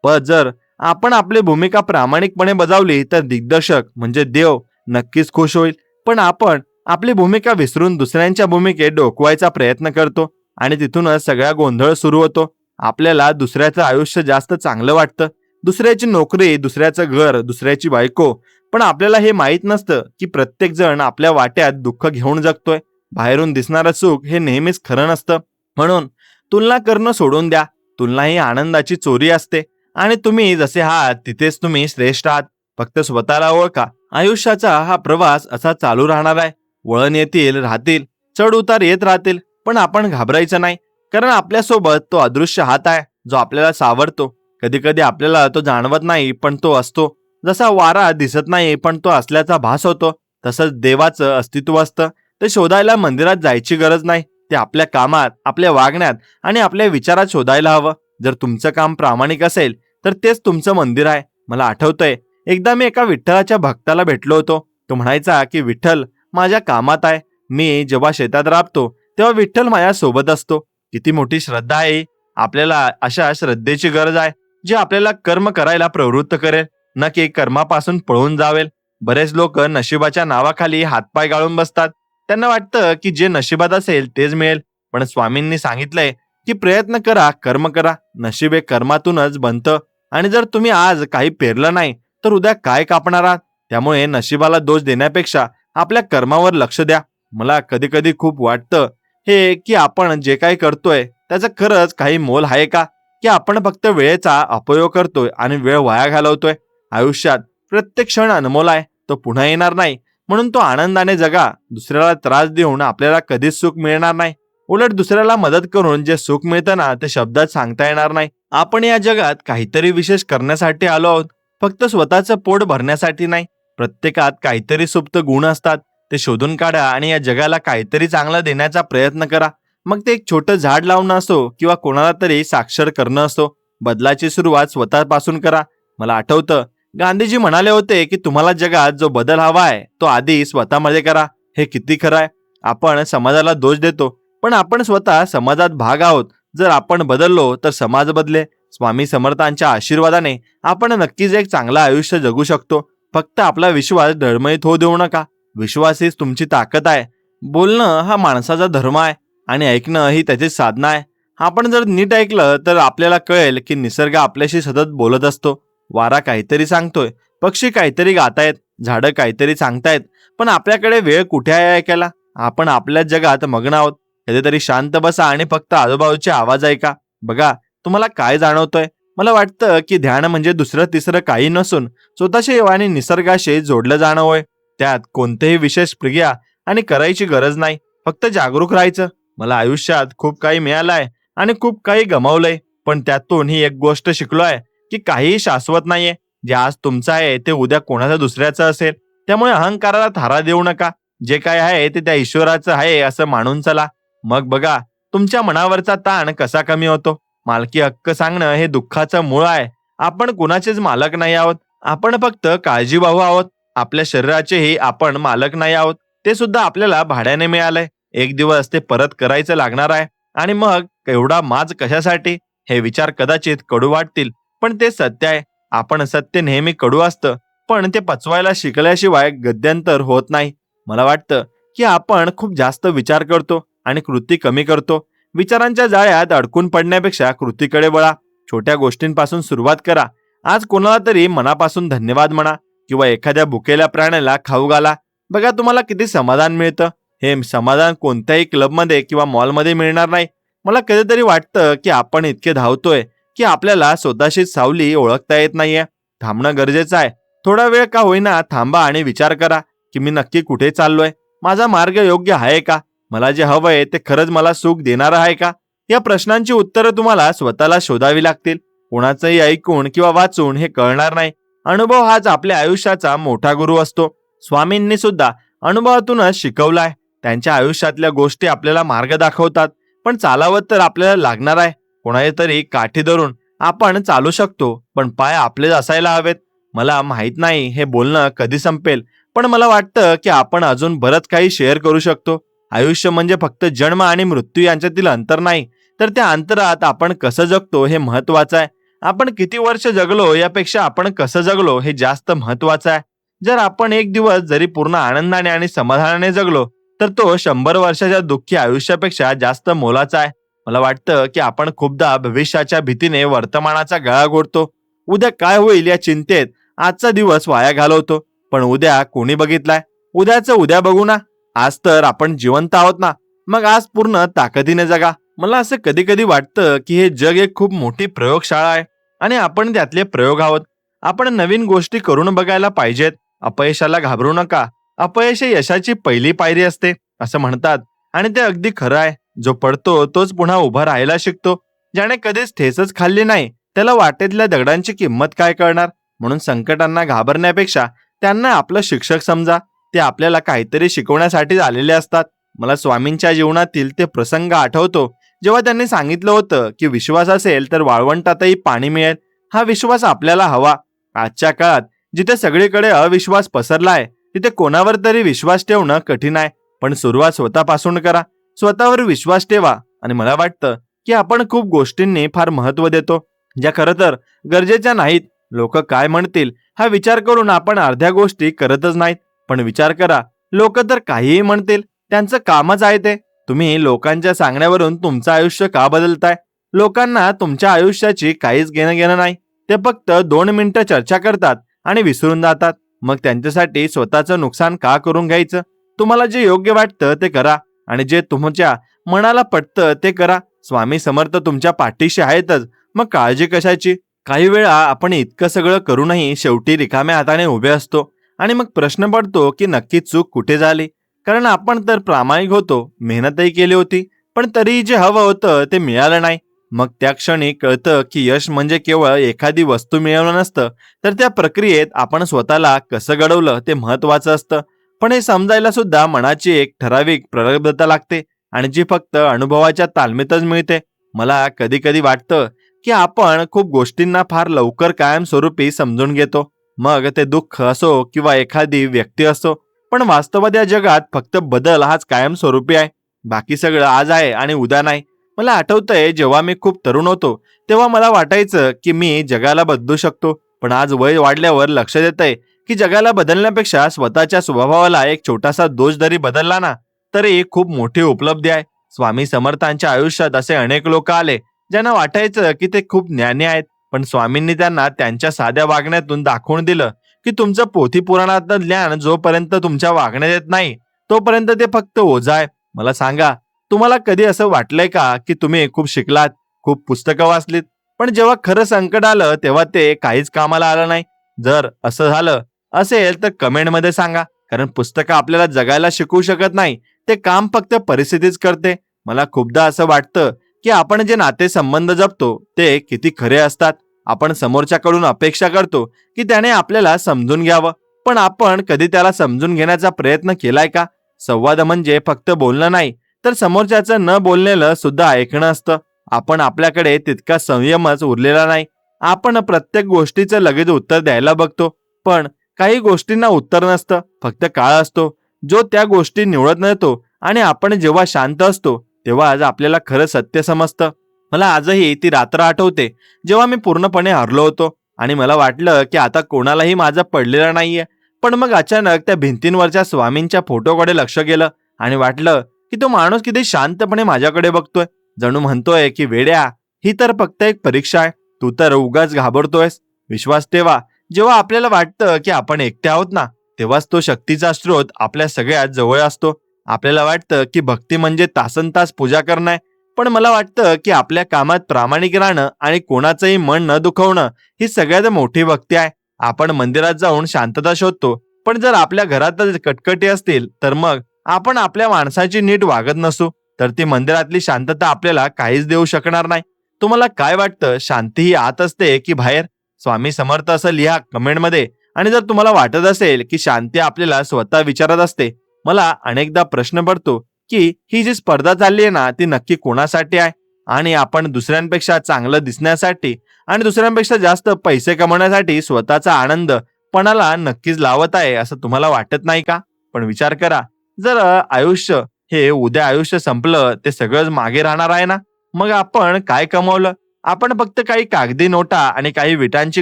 पण जर आपण आपली भूमिका प्रामाणिकपणे बजावली तर दिग्दर्शक म्हणजे देव नक्कीच खुश होईल. पण आपण आपली भूमिका विसरून दुसऱ्यांच्या भूमिकेत डोकवायचा प्रयत्न करतो आणि तिथूनच सगळा गोंधळ सुरू होतो. आपल्याला दुसऱ्याचं आयुष्य जास्त चांगलं वाटतं, दुसऱ्याची नोकरी, दुसऱ्याचं घर, दुसऱ्याची बायको. पण आपल्याला हे माहीत नसतं की प्रत्येक जण आपल्या वाट्यात दुःख घेऊन जगतोय. बाहेरून दिसणारं सुख हे नेहमीच खरं नसतं. म्हणून तुलना करणं सोडून द्या. तुलना ही आनंदाची चोरी असते आणि तुम्ही जसे आहात तिथेच तुम्ही श्रेष्ठ आहात. फक्त स्वतःला ओळखा. आयुष्याचा हा प्रवास असा चालू राहणार आहे. वळण येतील, राहतील, चढ उतार येत राहतील. पण आपण घाबरायचं नाही, कारण आपल्यासोबत तो अदृश्य हात आहे जो आपल्याला सावरतो. कधी कधी आपल्याला तो जाणवत नाही, पण तो असतो. जसा वारा दिसत नाही पण तो असल्याचा भास होतो, तसंच देवाचं अस्तित्व असतं. ते शोधायला मंदिरात जायची गरज नाही. ते आपल्या कामात, आपल्या वागण्यात आणि आपल्या विचारात शोधायला हवं. जर तुमचं काम प्रामाणिक असेल तर तेच तुमचं मंदिर आहे. मला आठवतंय, एकदा मी एका विठ्ठलाच्या भक्ताला भेटलो होतो. तो म्हणायचा की विठ्ठल माझ्या कामात आहे. मी जेव्हा शेतात राबतो तेव्हा विठ्ठल माझ्या सोबत असतो. किती मोठी श्रद्धा आहे. आपल्याला अशा श्रद्धेची गरज आहे जी आपल्याला कर्म करायला प्रवृत्त करेल, न की कर्मापासून पळून जावेल. बरेच लोक नशिबाच्या नावाखाली हातपाय गाळून बसतात. त्यांना वाटतं की जे नशिबात असेल तेच मिळेल. पण स्वामींनी सांगितलंय की प्रयत्न करा, कर्म करा. नशीब हे कर्मातूनच बनतं आणि जर तुम्ही आज काही पेरलं नाही तर उद्या काय कापणार आहात? त्यामुळे नशिबाला दोष देण्यापेक्षा आपल्या कर्मावर लक्ष द्या. मला कधी कधी खूप वाटतं हे की आपण जे काही करतोय त्याचं खरंच काही मोल आहे का? की आपण फक्त वेळेचा अपयोग करतोय आणि वेळ वाया घालवतोय. आयुष्यात प्रत्येक क्षण अनमोल आहे, तो पुन्हा येणार नाही. म्हणून तो आनंदाने जगा. दुसऱ्याला त्रास देऊन आपल्याला कधीच सुख मिळणार नाही. उलट दुसऱ्याला मदत करून जे सुख मिळतं ना ते शब्दात सांगता येणार नाही. आपण या जगात काहीतरी विशेष करण्यासाठी आलो आहोत, फक्त स्वतःचं पोट भरण्यासाठी नाही. प्रत्येकात काहीतरी सुप्त गुण असतात, ते शोधून काढा आणि या जगाला काहीतरी चांगलं देण्याचा प्रयत्न करा. मग ते एक छोटं झाड लावणं असो किंवा कोणाला तरी साक्षर करणं असो. बदलाची सुरुवात स्वतःपासून करा. मला आठवतं, गांधीजी म्हणाले होते की तुम्हाला जगात जो बदल हवा आहे तो आधी स्वतःमध्ये करा. हे किती खरं आहे. आपण समाजाला दोष देतो, पण आपण स्वतः समाजात भाग आहोत. जर आपण बदललो तर समाज बदले. स्वामी समर्थांच्या आशीर्वादाने आपण नक्कीच एक चांगलं आयुष्य जगू शकतो. फक्त आपला विश्वास डळमळीत होऊ देऊ नका. विश्वास हीच तुमची ताकद आहे. बोलणं हा माणसाचा धर्म आहे आणि ऐकणं ही त्याची साधना आहे. आपण जर नीट ऐकलं तर आपल्याला कळेल की निसर्ग आपल्याशी सतत बोलत असतो. वारा काहीतरी सांगतोय, पक्षी काहीतरी गातायत, झाडं काहीतरी सांगतायत. पण आपल्याकडे वेळ कुठे आहे ऐकायला? आपण आपल्या जगात मग्न आहोत. कधीतरी शांत बसा आणि फक्त आजूबाजूचे आवाज ऐका. बघा तुम्हाला काय जाणवतंय. मला वाटतं की ध्यान म्हणजे दुसरं तिसरं काही नसून स्वतःशी आणि निसर्गाशी जोडलं जाणं होय. त्यात कोणतेही विशेष क्रिया आणि करायची गरज नाही, फक्त जागरूक राहायचं. मला आयुष्यात खूप काही मिळालंय आणि खूप काही गमावलंय, पण त्यातून ही एक गोष्ट शिकलोय की काहीही शाश्वत नाहीये. जे आज तुमचं आहे ते उद्या कोणाचं दुसऱ्याचं असेल. त्यामुळे अहंकाराला थारा देऊ नका. जे काय आहे ते त्या ईश्वराचं आहे असं मानून चला. मग बघा तुमच्या मनावरचा ताण कसा कमी होतो. मालकी हक्क सांगणं हे दुःखाचं मूळ आहे. आपण कुणाचेच मालक नाही आहोत. आपण फक्त काळजीवाहू आहोत. आपल्या शरीराचेही आपण मालक नाही आहोत. ते सुद्धा आपल्याला भाड्याने मिळालंय. एक दिवस ते परत करायचं लागणार आहे. आणि मग एवढा माज कशासाठी? हे विचार कदाचित कडू वाटतील, पण ते सत्य आहे. आपण सत्य नेहमी कडू असतं, पण ते पचवायला शिकल्याशिवाय गद्यांतर होत नाही. मला वाटतं की आपण खूप जास्त विचार करतो आणि कृती कमी करतो. विचारांच्या जाळ्यात अडकून पडण्यापेक्षा कृतीकडे वळा. छोट्या गोष्टींपासून सुरुवात करा. आज कोणाला तरी मनापासून धन्यवाद म्हणा किंवा एखाद्या भुकेल्या प्राण्याला खाऊ घाला. बघा तुम्हाला किती समाधान मिळतं. हे समाधान कोणत्याही क्लबमध्ये किंवा मॉलमध्ये मिळणार नाही. मला कधीतरी वाटतं की आपण इतके धावतोय की आपल्याला स्वतःशी सावली ओळखता येत नाहीये. थांबणं गरजेचं आहे. थोडा वेळ का होईना थांबा आणि विचार करा की मी नक्की कुठे चाललोय. माझा मार्ग योग्य आहे का? मला जे हवंय ते खरंच मला सुख देणार आहे का? या प्रश्नांची उत्तरं तुम्हाला स्वतःला शोधावी लागतील. कोणाचंही ऐकून किंवा वाचून हे कळणार नाही. अनुभव हाच आपल्या आयुष्याचा मोठा गुरु असतो. स्वामींनी सुद्धा अनुभवातूनच शिकवलाय. त्यांच्या आयुष्यातल्या गोष्टी आपल्याला मार्ग दाखवतात, पण चालावं तर आपल्याला लागणार आहे. कोणाच्या तरी काठी धरून आपण चालू शकतो, पण पाय आपलेच असायला हवेत. मला माहित नाही हे बोलणं कधी संपेल, पण मला वाटतं की आपण अजून बरंच काही शेअर करू शकतो. आयुष्य म्हणजे फक्त जन्म आणि मृत्यू यांच्यातील अंतर नाही, तर त्या अंतरात आपण कसं जगतो हे महत्वाचं आहे. आपण किती वर्ष जगलो यापेक्षा आपण कसं जगलो हे जास्त महत्वाचं आहे. जर आपण एक दिवस जरी पूर्ण आनंदाने आणि समाधानाने जगलो, तर तो 100 वर्षाच्या दुःखी आयुष्यापेक्षा जास्त मोलाचा आहे. मला वाटतं की आपण खूपदा भविष्याच्या भीतीने वर्तमानाचा गळा घोटतो. उद्या काय होईल या चिंतेत आजचा दिवस वाया घालवतो. पण उद्या कोणी बघितलाय? उद्याचं उद्या बघू ना. आज तर आपण जिवंत आहोत ना, मग आज पूर्ण ताकदीने जगा. मला असं कधी कधी वाटतं की हे जग एक खूप मोठी प्रयोगशाळा आहे आणि आपण त्यातले प्रयोग आहोत. आपण नवीन गोष्टी करून बघायला पाहिजेत. अपयशाला घाबरू नका. अपयश ही यशाची पहिली पायरी असते असं म्हणतात, आणि ते अगदी खरं आहे. जो पडतो तोच पुन्हा उभा राहायला शिकतो. ज्याने कधीच ठेचच खाल्ली नाही त्याला वाटेतल्या दगडांची किंमत काय कळणार. म्हणून संकटांना घाबरण्यापेक्षा त्यांना आपलं शिक्षक समजा. ते आपल्याला काहीतरी शिकवण्यासाठी आलेले असतात. मला स्वामींच्या जीवनातील ते प्रसंग आठवतो, जेव्हा त्यांनी सांगितलं होतं की विश्वास असेल तर वाळवंटातही पाणी मिळेल. हा विश्वास आपल्याला हवा. आजच्या काळात जिथे सगळीकडे अविश्वास पसरलाय, तिथे कोणावर तरी विश्वास ठेवणं कठीण आहे. पण सुरुवात स्वतःपासून करा. स्वतःवर विश्वास ठेवा. आणि मला वाटतं की आपण खूप गोष्टींनी फार महत्त्व देतो, ज्या खरं तर गरजेच्या नाहीत. लोक काय म्हणतील हा विचार करून आपण अर्ध्या गोष्टी करतच नाहीत. पण विचार करा, लोक तर काहीही म्हणतील, त्यांचं कामच आहे ते. तुम्ही लोकांच्या सांगण्यावरून तुमचं आयुष्य का बदलताय? लोकांना तुमच्या आयुष्याची काहीच घेणं नाही. ते फक्त 2 मिनिटं चर्चा करतात आणि विसरून जातात. मग त्यांच्यासाठी स्वतःचं नुकसान का करून घ्यायचं? तुम्हाला जे योग्य वाटतं ते करा आणि जे तुमच्या मनाला पटतं ते करा. स्वामी समर्थ तुमच्या पाठीशी आहेतच, मग काळजी कशाची? काही वेळा आपण इतकं सगळं करूनही शेवटी रिकाम्या हाताने उभे असतो आणि मग प्रश्न पडतो की नक्की चूक कुठे झाली. कारण आपण तर प्रामाणिक होतो, मेहनतही केली होती, पण तरीही जे हवं होतं ते मिळालं नाही. मग त्या क्षणी कळतं की यश म्हणजे केवळ एखादी वस्तू मिळवणं नसतं, तर त्या प्रक्रियेत आपण स्वतःला कसं घडवलं ते महत्वाचं असतं. पण हे समजायला सुद्धा मनाची एक ठराविक प्रगल्भता लागते, आणि जी फक्त अनुभवाच्या तालमीतच मिळते. मला कधी कधी वाटतं की आपण खूप गोष्टींना फार लवकर कायमस्वरूपी समजून घेतो, मग ते दुःख असो किंवा एखादी व्यक्ती असो. पण वास्तवात या जगात फक्त बदल हाच कायमस्वरूपी आहे. बाकी सगळं आज आहे आणि उद्या नाही. मला आठवतंय जेव्हा मी खूप तरुण होतो, तेव्हा मला वाटायचं की मी जगाला बदलू शकतो. पण आज वय वाढल्यावर लक्षात येतंय की जगाला बदलण्यापेक्षा स्वतःच्या स्वभावाला एक छोटासा दोष जरी बदलला ना, तरी खूप मोठी उपलब्धी आहे. स्वामी समर्थांच्या आयुष्यात असे अनेक लोक आले ज्यांना वाटायचं की ते खूप ज्ञानी आहेत, पण स्वामींनी त्यांना त्यांच्या साध्या वागण्यातून दाखवून दिलं की तुमचं पोथी पुराणातलं ज्ञान जोपर्यंत तुमच्या वागण्यात येत नाही, तोपर्यंत ते फक्त ओझं आहे. मला सांगा, तुम्हाला कधी असं वाटलंय का की तुम्ही खूप शिकलात, खूप पुस्तकं वाचलीत, पण जेव्हा खरं संकट आलं तेव्हा ते काहीच कामाला आलं नाही? जर असं झालं असेल तर कमेंटमध्ये सांगा. कारण पुस्तकं आपल्याला जगायला शिकवू शकत नाही, ते काम फक्त परिस्थितीच करते. मला खूपदा असं वाटतं की आपण जे नाते संबंध जपतो ते किती खरे असतात. आपण समोरच्याकडून अपेक्षा करतो की त्याने आपल्याला समजून घ्यावं, पण आपण कधी त्याला समजून घेण्याचा प्रयत्न केलाय का? संवाद म्हणजे फक्त बोलणं नाही, तर समोरच्याचं न बोललेलं सुद्धा ऐकणं असतं. आपण आपल्याकडे तितका संयमच उरलेला नाही. आपण प्रत्येक गोष्टीचं लगेच उत्तर द्यायला बघतो, पण काही गोष्टींना उत्तर नसतं, फक्त काळ असतो जो त्या गोष्टी निवडत नसतो. आणि आपण जेव्हा शांत असतो तेव्हा आज आपल्याला खरं सत्य समजतं. मला आजही ती रात्र आठवते जेव्हा मी पूर्णपणे हरलो होतो आणि मला वाटलं की आता कोणालाही माझा पडलेला नाहीये. पण मग अचानक त्या भिंतींवरच्या स्वामींच्या फोटोकडे लक्ष गेलं आणि वाटलं की तो माणूस किती शांतपणे माझ्याकडे बघतोय, जणू म्हणतोय की वेड्या, ही तर फक्त एक परीक्षा आहे, तू तर उगाच घाबरतोयस. विश्वास ठेवा, जेव्हा आपल्याला वाटतं की आपण एकटे आहोत ना, तेव्हाच तो शक्तीचा स्रोत आपल्या सगळ्यात जवळ असतो. आपल्याला वाटतं की भक्ती म्हणजे तासनतास पूजा करणं, पण मला वाटतं की आपल्या कामात प्रामाणिक राहणं आणि कोणाचंही मन न दुखवणं ही सगळ्यात मोठी भक्ती आहे. आपण मंदिरात जाऊन शांतता शोधतो, पण जर आपल्या घरातच कटकटी असतील तर मग आपण आपल्या माणसाची नीट वागत नसू, तर ती मंदिरातली शांतता आपल्याला काहीच देऊ शकणार नाही. तुम्हाला काय वाटतं, शांती ही आत असते की बाहेर? स्वामी समर्थ असं लिहा कमेंटमध्ये. आणि जर तुम्हाला वाटत असेल की शांती आपल्याला स्वतः विचारत असते, मला अनेकदा प्रश्न पडतो की ही जी स्पर्धा चालली आहे ना, ती नक्की कोणासाठी आहे? आणि आपण दुसऱ्यांपेक्षा चांगलं दिसण्यासाठी आणि दुसऱ्यांपेक्षा जास्त पैसे कमवण्यासाठी स्वतःचा आनंद पणाला नक्कीच लावत आहे असं तुम्हाला वाटत नाही का? पण विचार करा, जर आयुष्य हे उद्या आयुष्य संपलं ते सगळंच मागे राहणार आहे ना, मग आपण काय कमवलं? आपण फक्त काही कागदी नोटा आणि काही विटांची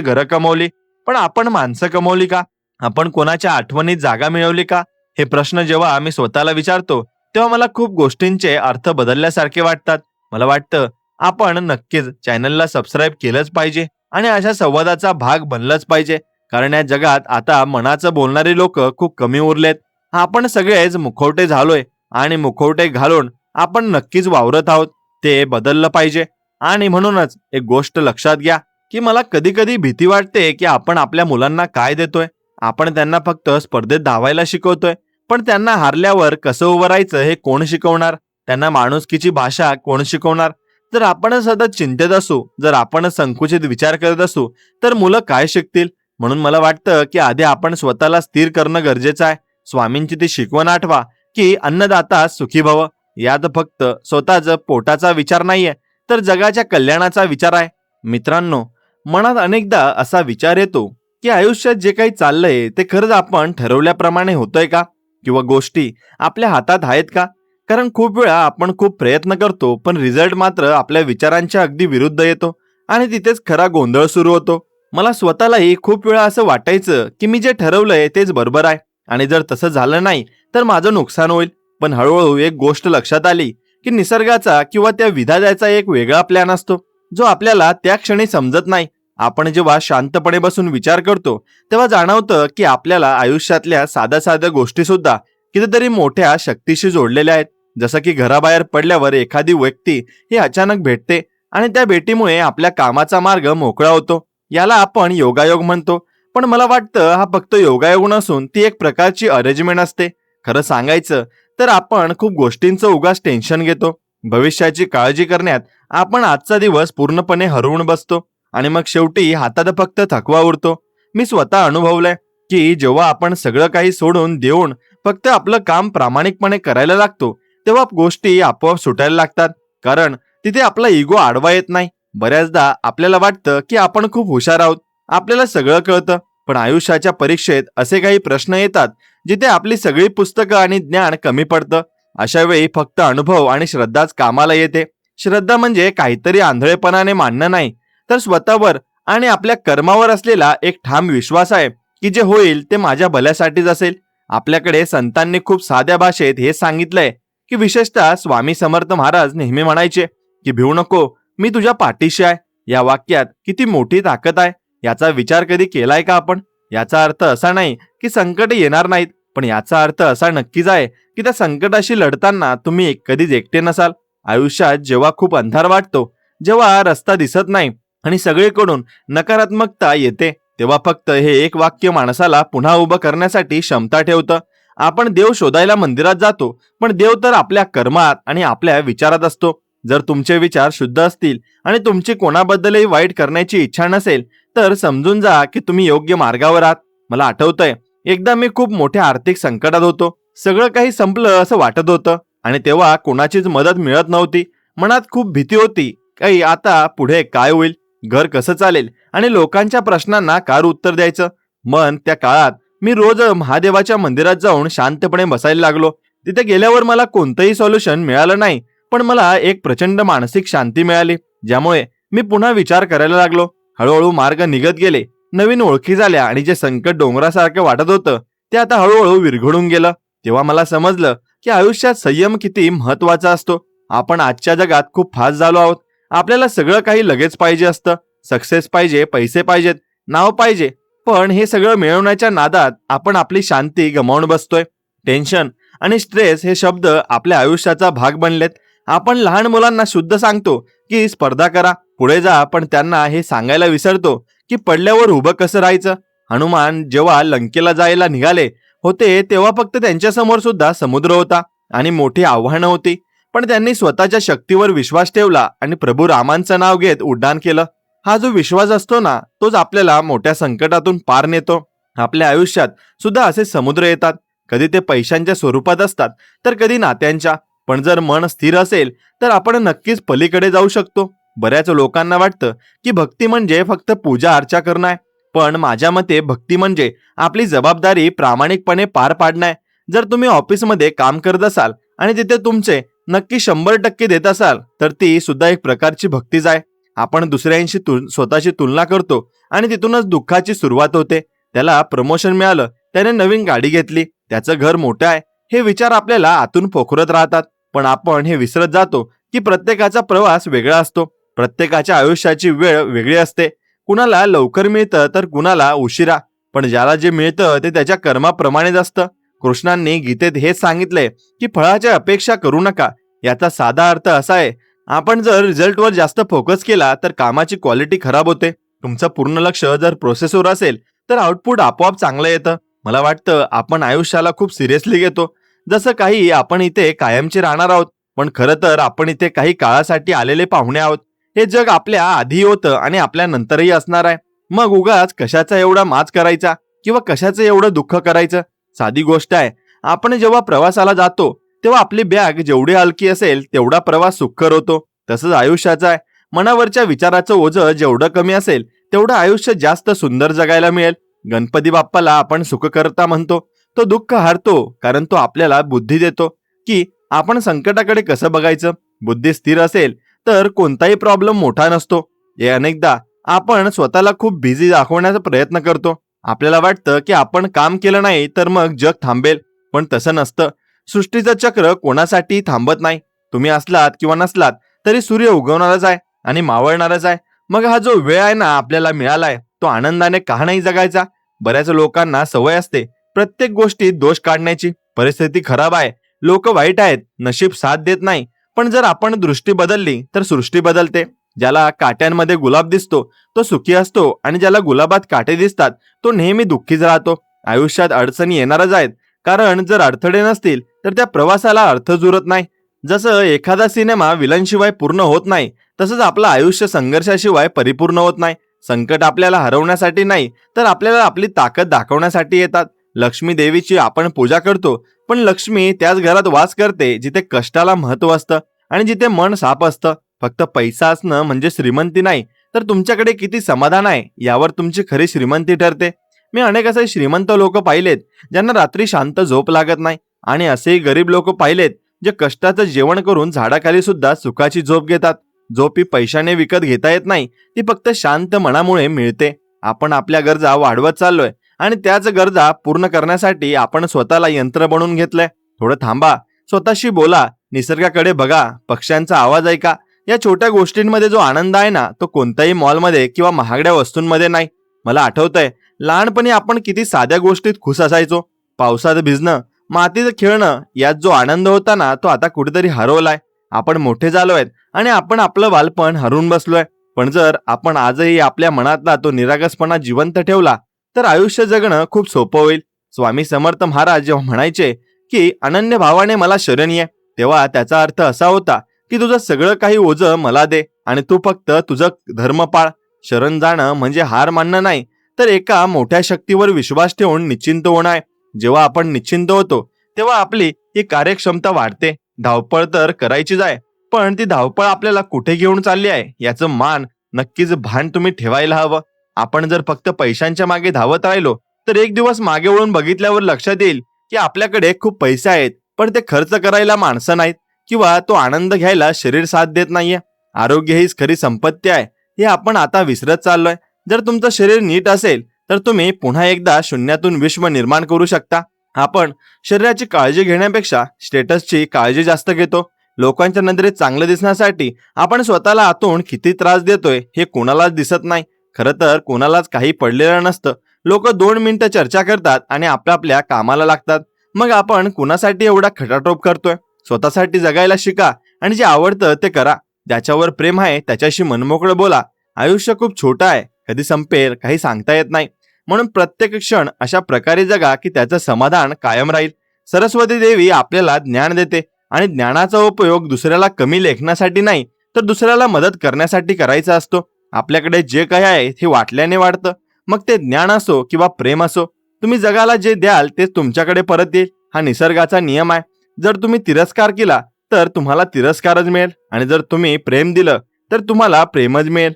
घरं कमवली, पण आपण माणसं कमवली का? आपण कोणाच्या आठवणीत जागा मिळवली का? हे प्रश्न जेव्हा आम्ही स्वतःला विचारतो, तेव्हा मला खूप गोष्टींचे अर्थ बदलल्यासारखे वाटतात. मला वाटतं आपण नक्कीच चॅनलला सबस्क्राईब केलंच पाहिजे आणि अशा संवादाचा भाग बनलंच पाहिजे. कारण या जगात आता मनाचं बोलणारे लोक खूप कमी उरलेत. आपण सगळेच मुखवटे झालोय आणि मुखवटे घालून आपण नक्कीच वावरत आहोत. ते बदललं पाहिजे. आणि म्हणूनच एक गोष्ट लक्षात घ्या, की मला कधी कधी भीती वाटते की आपण आपल्या मुलांना काय देतोय. आपण त्यांना फक्त स्पर्धेत धावायला शिकवतोय, पण त्यांना हारल्यावर कसं उभं राहायचं हे कोण शिकवणार? त्यांना माणुसकीची भाषा कोण शिकवणार? जर आपण सतत चिंतेत असू, जर आपण संकुचित विचार करत असू, तर मुलं काय शिकतील? म्हणून मला वाटतं की आधी आपण स्वतःला स्थिर करणं गरजेचं आहे. स्वामींची ती शिकवण आठवा, की अन्नदाता सुखी भव. यात फक्त स्वतःच पोटाचा विचार नाहीये, तर जगाच्या कल्याणाचा विचार आहे. मित्रांनो, मनात अनेकदा असा विचार येतो की आयुष्यात जे काही चाललंय ते खरंच आपण ठरवल्याप्रमाणे होतंय का? किंवा गोष्टी आपल्या हातात आहेत का? कारण खूप वेळा आपण खूप प्रयत्न करतो, पण रिझल्ट मात्र आपल्या विचारांच्या अगदी विरुद्ध येतो आणि तिथेच खरा गोंधळ सुरू होतो. मला स्वतःलाही खूप वेळा असं वाटायचं की मी जे ठरवलंय तेच बरोबर आहे आणि जर तसं झालं नाही तर माझं नुकसान होईल. पण हळूहळू एक गोष्ट लक्षात आली की निसर्गाचा किंवा त्या विधात्याचा एक वेगळा प्लॅन असतो, जो आपल्याला त्या क्षणी समजत नाही. आपण जेव्हा शांतपणे बसून विचार करतो, तेव्हा जाणवतं की आपल्याला आयुष्यातल्या साध्या साध्या गोष्टी सुद्धा कितीतरी मोठ्या शक्तीशी जोडलेल्या आहेत. जसं की घराबाहेर पडल्यावर एखादी व्यक्ती ही अचानक भेटते आणि त्या भेटीमुळे आपल्या कामाचा मार्ग मोकळा होतो. याला आपण योगायोग म्हणतो. पण मला वाटतं हा फक्त योगायोग नसून ती एक प्रकारची अरेंजमेंट असते. खरं सांगायचं तर आपण खूप गोष्टींचं उगाच टेन्शन घेतो. भविष्याची काळजी करण्यात आपण आजचा दिवस पूर्णपणे हरवून बसतो आणि मग शेवटी हातात फक्त थकवा उरतो. मी स्वतः अनुभवलंय की जेव्हा आपण सगळं काही सोडून देऊन फक्त आपलं काम प्रामाणिकपणे करायला लागतो, तेव्हा गोष्टी आपोआप सुटायला लागतात. कारण तिथे आपला इगो आडवा येत नाही. बऱ्याचदा आपल्याला वाटतं की आपण खूप हुशार आहोत, आपल्याला सगळं कळतं. पण आयुष्याच्या परीक्षेत असे काही प्रश्न येतात जिथे आपली सगळी पुस्तकं आणि ज्ञान कमी पडतं. अशा वेळी फक्त अनुभव आणि श्रद्धाच कामाला येते. श्रद्धा म्हणजे काहीतरी आंधळेपणाने मानणं नाही, तर स्वतःवर आणि आपल्या कर्मावर असलेला एक ठाम विश्वास आहे की जे होईल ते माझ्या भल्यासाठीच असेल. आपल्याकडे संतांनी खूप साध्या भाषेत हे सांगितलंय की विशेषतः स्वामी समर्थ महाराज नेहमी म्हणायचे की भिवू नको, मी तुझ्या पाठीशी आहे. या वाक्यात किती मोठी ताकद आहे याचा विचार कधी केलाय का आपण? याचा अर्थ असा नाही की संकट येणार नाहीत, पण याचा अर्थ असा नक्कीच आहे की त्या संकटाशी लढताना तुम्ही कधीच एकटे नसाल. आयुष्यात जेव्हा खूप अंधार वाटतो, जेव्हा रस्ता दिसत नाही आणि सगळीकडून नकारात्मकता येते, तेव्हा फक्त हे एक वाक्य माणसाला पुन्हा उभं करण्यासाठी क्षमता ठेवतं. आपण देव शोधायला मंदिरात जातो, पण देव तर आपल्या कर्मात आणि आपल्या विचारात असतो. जर तुमचे विचार शुद्ध असतील आणि तुमची कोणाबद्दलही वाईट करण्याची इच्छा नसेल, तर समजून जा की तुम्ही योग्य मार्गावर आहात. मला आठवतंय, एकदा मी खूप मोठ्या आर्थिक संकटात होतो. सगळं काही संपलं असं वाटत होतं आणि तेव्हा कोणाचीच मदत मिळत नव्हती. मनात खूप भीती होती, काही आता पुढे काय होईल, घर कसं चालेल आणि लोकांच्या प्रश्नांना काय उत्तर द्यायचं. मन त्या काळात मी रोज महादेवाच्या मंदिरात जाऊन शांतपणे बसायला लागलो. तिथे गेल्यावर मला कोणतंही सोल्युशन मिळालं नाही, पण मला एक प्रचंड मानसिक शांती मिळाली, ज्यामुळे मी पुन्हा विचार करायला लागलो. हळूहळू मार्ग निघत गेले, नवीन ओळखी झाल्या आणि जे संकट डोंगरासारखं वाटत होतं ते आता हळूहळू विरघळून गेलं. तेव्हा मला समजलं की आयुष्यात संयम किती महत्वाचा असतो. आपण आजच्या जगात खूप फास्ट झालो आहोत. आपल्याला सगळं काही लगेच पाहिजे असतं. सक्सेस पाहिजे, पैसे पाहिजेत, नाव पाहिजे. पण हे सगळं मिळवण्याच्या नादात आपण आपली शांती गमावून बसतोय. टेन्शन आणि स्ट्रेस हे शब्द आपल्या आयुष्याचा भाग बनलेत. आपण लहान मुलांना शुद्ध सांगतो की स्पर्धा करा, पुढे जा, पण त्यांना हे सांगायला विसरतो की पडल्यावर उभं कसं राहायचं. हनुमान जेव्हा लंकेला जायला निघाले होते, तेव्हा फक्त त्यांच्या समोर सुद्धा समुद्र होता आणि मोठी आव्हानं होती. पण त्यांनी स्वतःच्या शक्तीवर विश्वास ठेवला आणि प्रभू रामांचं नाव घेत उड्डाण केलं. हा जो विश्वास असतो ना, तोच आपल्याला मोठ्या संकटातून पार नेतो. आपल्या आयुष्यात सुद्धा असे समुद्र येतात. कधी ते पैशांच्या स्वरूपात असतात, तर कधी नात्यांच्या. पण जर मन स्थिर असेल तर आपण नक्कीच पलीकडे जाऊ शकतो. बऱ्याच लोकांना वाटतं की भक्ती म्हणजे फक्त पूजा अर्चा करणं आहे, पण माझ्या मते भक्ती म्हणजे आपली जबाबदारी प्रामाणिकपणे पार पाडणं आहे. जर तुम्ही ऑफिसमध्ये काम करत असाल आणि तिथे तुमचे नक्की 100% देत असाल तर ती सुद्धा एक प्रकारची भक्तीच आहे. आपण दुसऱ्यांशी स्वतःची तुलना करतो आणि तिथूनच दुःखाची सुरुवात होते. त्याला प्रमोशन मिळालं, त्याने नवीन गाडी घेतली, त्याचं घर मोठं आहे, हे विचार आपल्याला आतून पोखरत राहतात. पण आपण हे विसरत जातो की प्रत्येकाचा प्रवास वेगळा असतो. प्रत्येकाच्या आयुष्याची वेळ वेगळी असते. कुणाला लवकर मिळतं तर कुणाला उशिरा, पण ज्याला जे मिळतं ते त्याच्या कर्माप्रमाणेच असतं. कृष्णांनी गीतेत हेच सांगितलंय की फळाच्या अपेक्षा करू नका. याचा साधा अर्थ असा आहे, आपण जर रिझल्टवर जास्त फोकस केला तर कामाची क्वालिटी खराब होते. तुमचं पूर्ण लक्ष जर प्रोसेसवर असेल तर आउटपुट आपोआप चांगलं येतं. मला वाटतं आपण आयुष्याला खूप सिरियसली घेतो, जसं काही आपण इथे कायमचे राहणार आहोत, पण खरं तर आपण इथे काही काळासाठी आलेले पाहुणे आहोत. हे जग आपल्या आधी होतं आणि आपल्या नंतरही असणार आहे. मग उगाच कशाचा एवढा माज करायचा किंवा कशाचं एवढं दुःख करायचं. साधी गोष्ट आहे, आपण जेव्हा प्रवासाला जातो तेव्हा आपली बॅग जेवढी हलकी असेल तेवढा प्रवास सुखकर होतो. तसंच आयुष्याचा आहे, मनावरच्या विचाराचं ओझं जेवढं कमी असेल तेवढं आयुष्य जास्त सुंदर जगायला मिळेल. गणपती बाप्पाला आपण सुखकर्ता म्हणतो. तो दुःख हारतो कारण तो आपल्याला बुद्धी देतो की आपण संकटाकडे कसं बघायचं. बुद्धी स्थिर असेल तर कोणताही प्रॉब्लेम मोठा नसतो. हे अनेकदा आपण स्वतःला खूप बिझी दाखवण्याचा प्रयत्न करतो. आपल्याला वाटतं की आपण काम केलं नाही तर मग जग थांबेल, पण तसं नसतं. सृष्टीचं चक्र कोणासाठी थांबत नाही. तुम्ही असलात किंवा नसलात तरी सूर्य उगवणारच आहे आणि मावळणारच आहे. मग हा जो वेळ आहे ना आपल्याला मिळालाय, तो आनंदाने का नाही जगायचा. बऱ्याच लोकांना सवय असते प्रत्येक गोष्टीत दोष काढण्याची. परिस्थिती खराब आहे, लोक वाईट आहेत, नशीब साथ देत नाही, पण जर आपण दृष्टी बदलली तर सृष्टी बदलते. ज्याला काट्यांमध्ये गुलाब दिसतो तो सुखी असतो आणि ज्याला गुलाबात काटे दिसतात तो नेहमी दुःखीच राहतो. आयुष्यात अडचणी येणारच आहेत, कारण जर अडथळे नसतील तर त्या प्रवासाला अर्थच उरत नाही. जसं एखादा सिनेमा विलनशिवाय पूर्ण होत नाही, तसंच आपलं आयुष्य संघर्षाशिवाय परिपूर्ण होत नाही. संकट आपल्याला हरवण्यासाठी नाही तर आपल्याला आपली ताकद दाखवण्यासाठी येतात. लक्ष्मी देवीची आपण पूजा करतो, पण लक्ष्मी त्याच घरात वास करते जिथे कष्टाला महत्व असतं आणि जिथे मन साफ असतं. फक्त पैसा असणं म्हणजे श्रीमंती नाही, तर तुमच्याकडे किती समाधान आहे यावर तुमची खरी श्रीमंती ठरते. मी अनेक असे श्रीमंत लोक पाहिलेत ज्यांना रात्री शांत झोप लागत नाही, आणि असेही गरीब लोक पाहिलेत जे कष्टाचं जेवण करून झाडाखाली सुद्धा सुखाची झोप घेतात. झोप ही पैशाने विकत घेता येत नाही, ती फक्त शांत मनामुळे मिळते. आपण आपल्या गरजा वाढवत चाललोय आणि त्याच गरजा पूर्ण करण्यासाठी आपण स्वतःला यंत्र बनवून घेतलंय. थोडं थांबा, स्वतःशी बोला, निसर्गाकडे बघा, पक्ष्यांचा आवाज ऐका. या छोट्या गोष्टींमध्ये जो आनंद आहे ना, तो कोणत्याही मॉलमध्ये किंवा महागड्या वस्तूंमध्ये नाही. मला आठवतंय लहानपणी आपण किती साध्या गोष्टीत खुश असायचो. पावसात भिजणं, मातीत खेळणं, यात जो आनंद होता ना तो आता कुठेतरी हरवलाय. आपण मोठे झालोय आणि आपण आपलं बालपण हरवून बसलोय. पण जर आपण आजही आपल्या मनातला तो निरागसपणा जिवंत ठेवला तर आयुष्य जगणं खूप सोपं होईल. स्वामी समर्थ महाराज जेव्हा म्हणायचे की अनन्य भावाने मला शरण ये, तेव्हा त्याचा अर्थ असा होता की तुझं सगळं काही ओझं मला दे आणि तू फक्त तुझं धर्म पाळ. शरण जाणं म्हणजे हार मानणं नाही, तर एका मोठ्या शक्तीवर विश्वास ठेवून निश्चिंत होणं आहे. जेव्हा आपण निश्चिंत होतो तेव्हा आपली ही कार्यक्षमता वाढते. धावपळ तर करायचीच आहे, पण ती धावपळ आपल्याला कुठे घेऊन चालली आहे याचं नक्कीच भान तुम्ही ठेवायला हवं. आपण जर फक्त पैशांच्या मागे धावत राहिलो तर एक दिवस मागे वळून बघितल्यावर लक्षात येईल की आपल्याकडे खूप पैसे आहेत, पण ते खर्च करायला माणसं नाहीत किंवा तो आनंद घ्यायला शरीर साथ देत नाहीये. आरोग्य हीच खरी संपत्ती आहे, हे आपण आता विसरत चाललोय. जर तुमचं शरीर नीट असेल तर तुम्ही पुन्हा एकदा शून्यातून विश्व निर्माण करू शकता. आपण शरीराची काळजी घेण्यापेक्षा स्टेटसची काळजी जास्त घेतो. लोकांच्या नजरेत चांगलं दिसण्यासाठी आपण स्वतःला आतून किती त्रास देतोय हे कोणालाच दिसत नाही. खरं तर कोणालाच काही पडलेलं नसतं. लोक 2 मिनिटं चर्चा करतात आणि आपल्या कामाला लागतात. मग आपण कुणासाठी एवढा खटाटोप करतोय. स्वतःसाठी जगायला शिका आणि जे आवडतं ते करा. ज्याच्यावर प्रेम आहे त्याच्याशी मनमोकळं बोला. आयुष्य खूप छोटं आहे, कधी संपेल काही सांगता येत नाही. म्हणून प्रत्येक क्षण अशा प्रकारे जगा की त्याचं समाधान कायम राहील. सरस्वती देवी आपल्याला ज्ञान देते आणि ज्ञानाचा उपयोग दुसऱ्याला कमी लेखण्यासाठी नाही तर दुसऱ्याला मदत करण्यासाठी करायचा असतो. आपल्याकडे जे काही आहे हे वाटल्याने वाढतं. मग ते ज्ञान असो किंवा प्रेम असो, तुम्ही जगाला जे द्याल ते तुमच्याकडे परत येईल. हा निसर्गाचा नियम आहे. जर तुम्ही तिरस्कार केला तर तुम्हाला तिरस्कारच मिळेल, आणि जर तुम्ही प्रेम दिलं तर तुम्हाला प्रेमच मिळेल.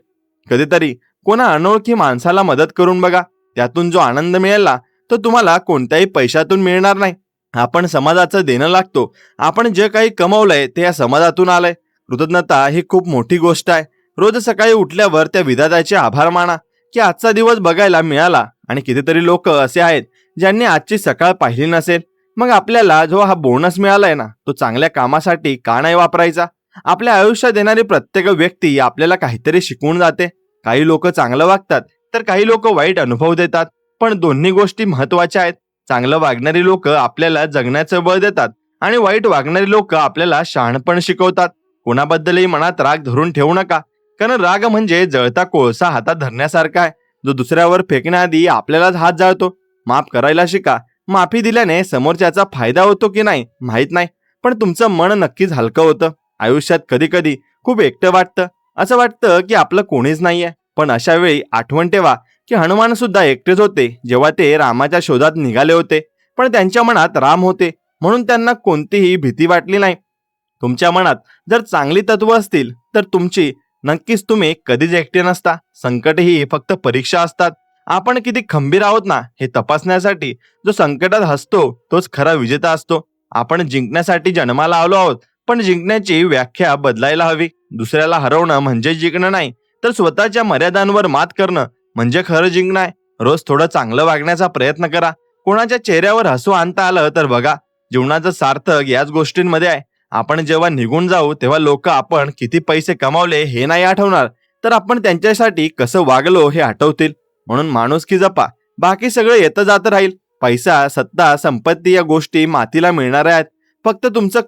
कधीतरी कोणा अनोळखी माणसाला मदत करून बघा. त्यातून जो आनंद मिळेल ना, तो तुम्हाला कोणत्याही पैशातून मिळणार नाही. आपण समाजाचं देणं लागतो. आपण जे काही कमवलंय ते या समाजातून आलंय. कृतज्ञता ही खूप मोठी गोष्ट आहे. रोज सकाळी उठल्यावर त्या विधात्याचे आभार माना की आजचा दिवस बघायला मिळाला. आणि कितीतरी लोक असे आहेत ज्यांनी आजची सकाळ पाहिली नसेल. मग आपल्याला जो हा बोनस मिळालाय ना, तो चांगल्या कामासाठी का नाही वापरायचा? आपल्या आयुष्यात येणारी प्रत्येक व्यक्ती आपल्याला काहीतरी शिकवून जाते. काही लोक चांगलं वागतात तर काही लोक वाईट अनुभव देतात. पण दोन्ही गोष्टी महत्वाच्या आहेत. चांगलं वागणारी लोक आपल्याला जगण्याचं बळ देतात आणि वाईट वागणारी लोक आपल्याला शहाणपण शिकवतात. कोणाबद्दलही मनात राग धरून ठेवू नका, कारण राग म्हणजे जळता कोळसा हातात धरण्यासारखा आहे, जो दुसऱ्यावर फेकण्याआधी आपल्यालाच हात जाळतो. माफ करायला शिका. माफी दिल्याने समोरच्याचा फायदा होतो की नाही माहित नाही, पण तुमचं मन नक्कीच हलकं होतं. आयुष्यात कधी कधी खूप एकटं वाटतं. असं वाटतं की आपलं कोणीच नाहीये. पण अशा वेळी आठवण ठेवा की हनुमान सुद्धा एकटेच होते जेव्हा ते रामाच्या शोधात निघाले होते. पण त्यांच्या मनात राम होते, म्हणून त्यांना कोणतीही भीती वाटली नाही. तुमच्या मनात जर चांगली तत्व असतील तर नक्कीच तुम्ही कधीच एकटे नसता. संकट ही फक्त परीक्षा असतात. आपण किती खंबीर आहोत ना हे तपासण्यासाठी. जो संकटात हसतो तोच खरा विजेता असतो. आपण जिंकण्यासाठी जन्माला आलो आहोत, पण जिंकण्याची व्याख्या बदलायला हवी. दुसऱ्याला हरवणं म्हणजे जिंकणं नाही, तर स्वतःच्या मर्यादांवर मात करणं म्हणजे खरं जिंकणं आहे. रोज थोडं चांगलं वागण्याचा प्रयत्न करा. कोणाच्या चेहऱ्यावर हसू आणता आलं तर बघा. जीवनाचं सार्थक याच गोष्टींमध्ये आहे. आपण जेव्हा निघून जाऊ तेव्हा लोक आपण किती पैसे कमावले हे नाही आठवणार, तर आपण त्यांच्यासाठी कसं वागलो हे आठवतील. म्हणून माणुसकी जपा. बाकी सगळं येतं जातं राहील. पैसा, सत्ता, संपत्ती या गोष्टी मातीला मिळणाऱ्या आहेत. फक्त तुमचं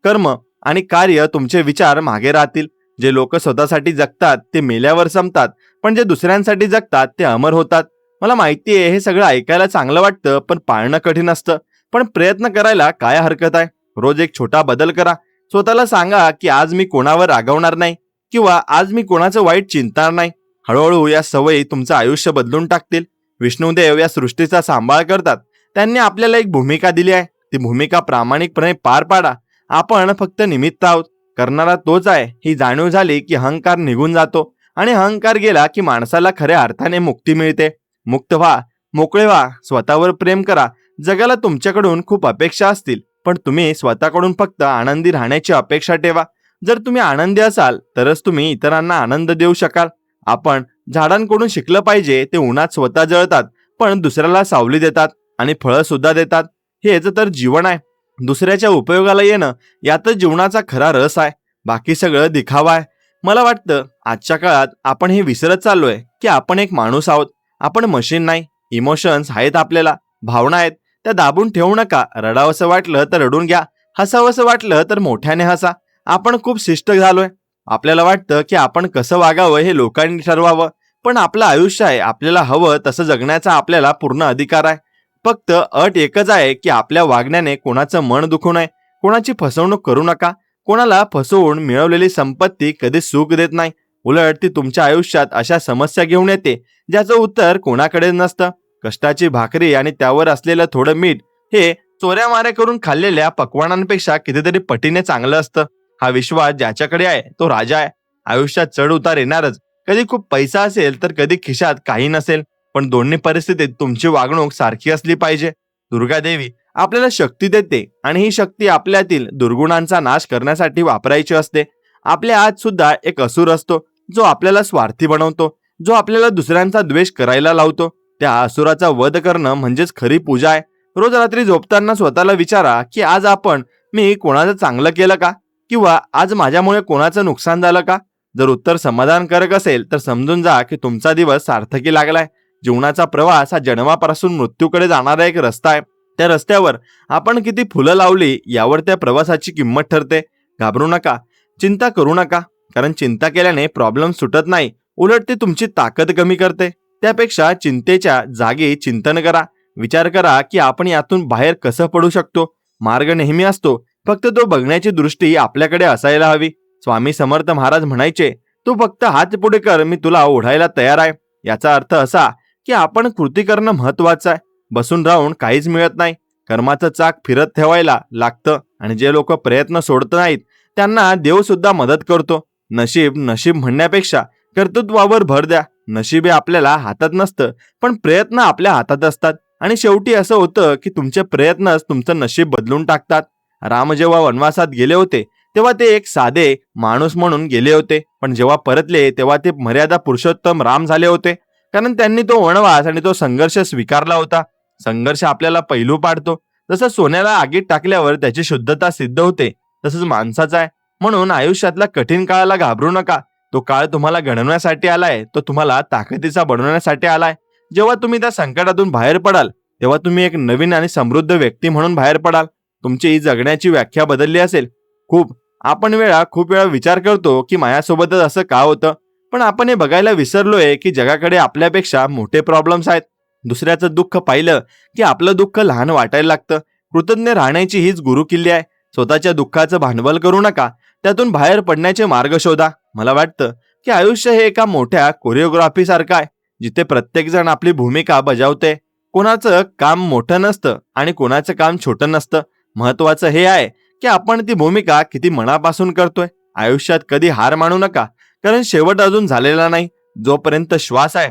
कर्म आणि कार्य, तुमचे विचार मागे राहतील. जे लोक स्वतःसाठी जगतात ते मेल्यावर संपतात, पण जे दुसऱ्यांसाठी जगतात ते अमर होतात. मला माहिती आहे हे सगळं ऐकायला चांगलं वाटतं, पण पाळणं कठीण असतं. पण प्रयत्न करायला काय हरकत आहे? रोज एक छोटा बदल करा. स्वतःला सांगा की आज मी कोणावर रागवणार नाही किंवा आज मी कोणाचं वाईट चिंतणार नाही. हळूहळू या सवयी तुमचं आयुष्य बदलून टाकतील. विष्णुदेव या सृष्टीचा सांभाळ करतात. त्यांनी आपल्याला एक भूमिका दिली आहे. ती भूमिका प्रामाणिकपणे पार पाडा. आपण फक्त निमित्त आहोत, करणारा तोच आहे. ही जाणीव झाली की अहंकार निघून जातो आणि अहंकार गेला की माणसाला खऱ्या अर्थाने मुक्ती मिळते. मुक्त व्हा, मोकळे व्हा, स्वतःवर प्रेम करा. जगाला तुमच्याकडून खूप अपेक्षा असतील, पण तुम्ही स्वतःकडून फक्त आनंदी राहण्याची अपेक्षा ठेवा. जर तुम्ही आनंदी असाल तरच तुम्ही इतरांना आनंद देऊ शकाल. आपण झाडांकडून शिकलं पाहिजे. ते उन्हात स्वतः जळतात, पण दुसऱ्याला सावली देतात आणि फळं सुद्धा देतात. हेच तर जीवन आहे. दुसऱ्याच्या उपयोगाला येणं यातच जीवनाचा खरा रस आहे. बाकी सगळं दिखावा आहे. मला वाटतं आजच्या काळात आपण हे विसरत चाललोय की आपण एक माणूस आहोत. आपण मशीन नाही. इमोशन्स आहेत आपल्याला, भावना आहेत. त्या दाबून ठेवू नका. रडावंसं वाटलं तर रडून घ्या. हसावंसं वाटलं तर मोठ्याने हसा. आपण खूप शिस्त झालोय. आपल्याला वाटतं की आपण कसं वागावं हे लोकांनी ठरवावं, पण आपलं आयुष्य आहे. आपल्याला हवं तसं जगण्याचा आपल्याला पूर्ण अधिकार आहे. फक्त अट एकच आहे की आपल्या वागण्याने कोणाचं मन दुखू नये. कोणाची फसवणूक करू नका. कोणाला फसवून मिळवलेली संपत्ती कधी सुख देत नाही. उलट ती तुमच्या आयुष्यात अशा समस्या घेऊन येते ज्याचं उत्तर कोणाकडे नसतं. कष्टाची भाकरी आणि त्यावर असलेलं थोडं मीठ हे चोऱ्या माऱ्या करून खाल्लेल्या पक्वानांपेक्षा कितीतरी पटीने चांगलं असतं. हा विश्वास ज्याच्याकडे आहे तो राजा आहे. आयुष्यात चढ उतार येणारच. कधी खूप पैसा असेल तर कधी खिशात काही नसेल, पण दोन्ही परिस्थितीत तुमची वागणूक सारखी असली पाहिजे. दुर्गा देवी आपल्याला शक्ती देते आणि ही शक्ती आपल्यातील दुर्गुणांचा नाश करण्यासाठी वापरायची असते. आपल्या आत सुद्धा एक असुर असतो, जो आपल्याला स्वार्थी बनवतो, जो आपल्याला दुसऱ्यांचा द्वेष करायला लावतो. त्या असुराचा वध करणं म्हणजेच खरी पूजा आहे. रोज रात्री झोपताना स्वतःला विचारा की आज मी कोणाचं चांगलं केलं का, किंवा आज माझ्यामुळे कोणाचं नुकसान झालं का? जर उत्तर समाधानकारक असेल तर समजून जा की तुमचा दिवस सार्थकी लागलाय. जीवनाचा प्रवास हा जन्मापासून मृत्यूकडे जाणारा एक रस्ता आहे. त्या रस्त्यावर आपण किती फुलं लावली यावर त्या प्रवासाची किंमत ठरते. घाबरू नका, चिंता करू नका, कारण चिंता केल्याने प्रॉब्लेम सुटत नाही, उलट ते तुमची ताकद कमी करते. त्यापेक्षा चिंतेच्या जागी चिंतन करा. विचार करा की आपण यातून बाहेर कसं पडू शकतो. मार्ग नेहमी असतो, फक्त तो बघण्याची दृष्टी आपल्याकडे असायला हवी. स्वामी समर्थ महाराज म्हणायचे, तू फक्त हात पुढे कर, मी तुला ओढायला तयार आहे. याचा अर्थ असा की आपण कृती करणं महत्वाचं आहे. बसून राहून काहीच मिळत नाही. कर्माचं चाक फिरत ठेवायला लागतं आणि जे लोक प्रयत्न सोडत नाहीत त्यांना देव सुद्धा मदत करतो. नशीब नशीब म्हणण्यापेक्षा कर्तृत्वावर भर द्या. नशीब हे आपल्याला हातात नसतं, पण प्रयत्न आपल्या हातात असतात. आणि शेवटी असं होतं की तुमचे प्रयत्नच तुमचं नशीब बदलून टाकतात. राम जेव्हा वनवासात गेले होते तेव्हा ते एक साधे माणूस म्हणून गेले होते, पण जेव्हा परतले तेव्हा ते मर्यादा पुरुषोत्तम राम झाले होते. कारण त्यांनी तो वनवास आणि तो संघर्ष स्वीकारला होता. संघर्ष आपल्याला पैलू पाडतो. जसं सोन्याला आगीत टाकल्यावर त्याची शुद्धता सिद्ध होते, तसंच माणसाचा आहे. म्हणून आयुष्यातल्या कठीण काळाला घाबरू नका. तो काळ तुम्हाला घडवण्यासाठी आलाय, तो तुम्हाला ताकदीचा बनवण्यासाठी आलाय. जेव्हा तुम्ही त्या संकटातून बाहेर पडाल तेव्हा तुम्ही एक नवीन आणि समृद्ध व्यक्ती म्हणून बाहेर पडाल. तुमची जगण्याची व्याख्या बदलली असेल. खूप वेळा विचार करतो की माझ्यासोबतच असं का होतं, पण आपण हे बघायला विसरलोय की जगाकडे आपल्यापेक्षा मोठे प्रॉब्लेम्स आहेत. दुसऱ्याचं दुःख पाहिलं की आपलं दुःख लहान वाटायला लागतं. कृतज्ञ राहण्याची हीच गुरुकिल्ली आहे. स्वतःच्या दुःखाचं भांडवल करू नका, त्यातून बाहेर पडण्याचे मार्ग शोधा. मला वाटतं की आयुष्य हे एका मोठ्या कोरिओग्राफी सारखं आहे, जिथे प्रत्येक जण आपली भूमिका बजावते. कोणाचं काम मोठं नसतं आणि कोणाचं काम छोटं नसतं. महत्वाचं हे आहे की आपण ती भूमिका किती मनापासून करतोय. आयुष्यात कधी हार मानू नका, कारण शेवट अजून झालेला नाही. जोपर्यंत श्वास आहे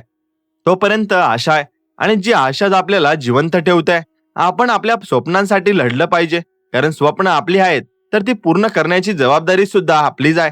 तोपर्यंत आशा आहे, आणि जी आशाच आपल्याला जिवंत ठेवते. आपण आपल्या स्वप्नांसाठी लढलं पाहिजे, कारण स्वप्न आपली आहेत तर ती पूर्ण करण्याची जबाबदारी सुद्धा आपलीच आहे.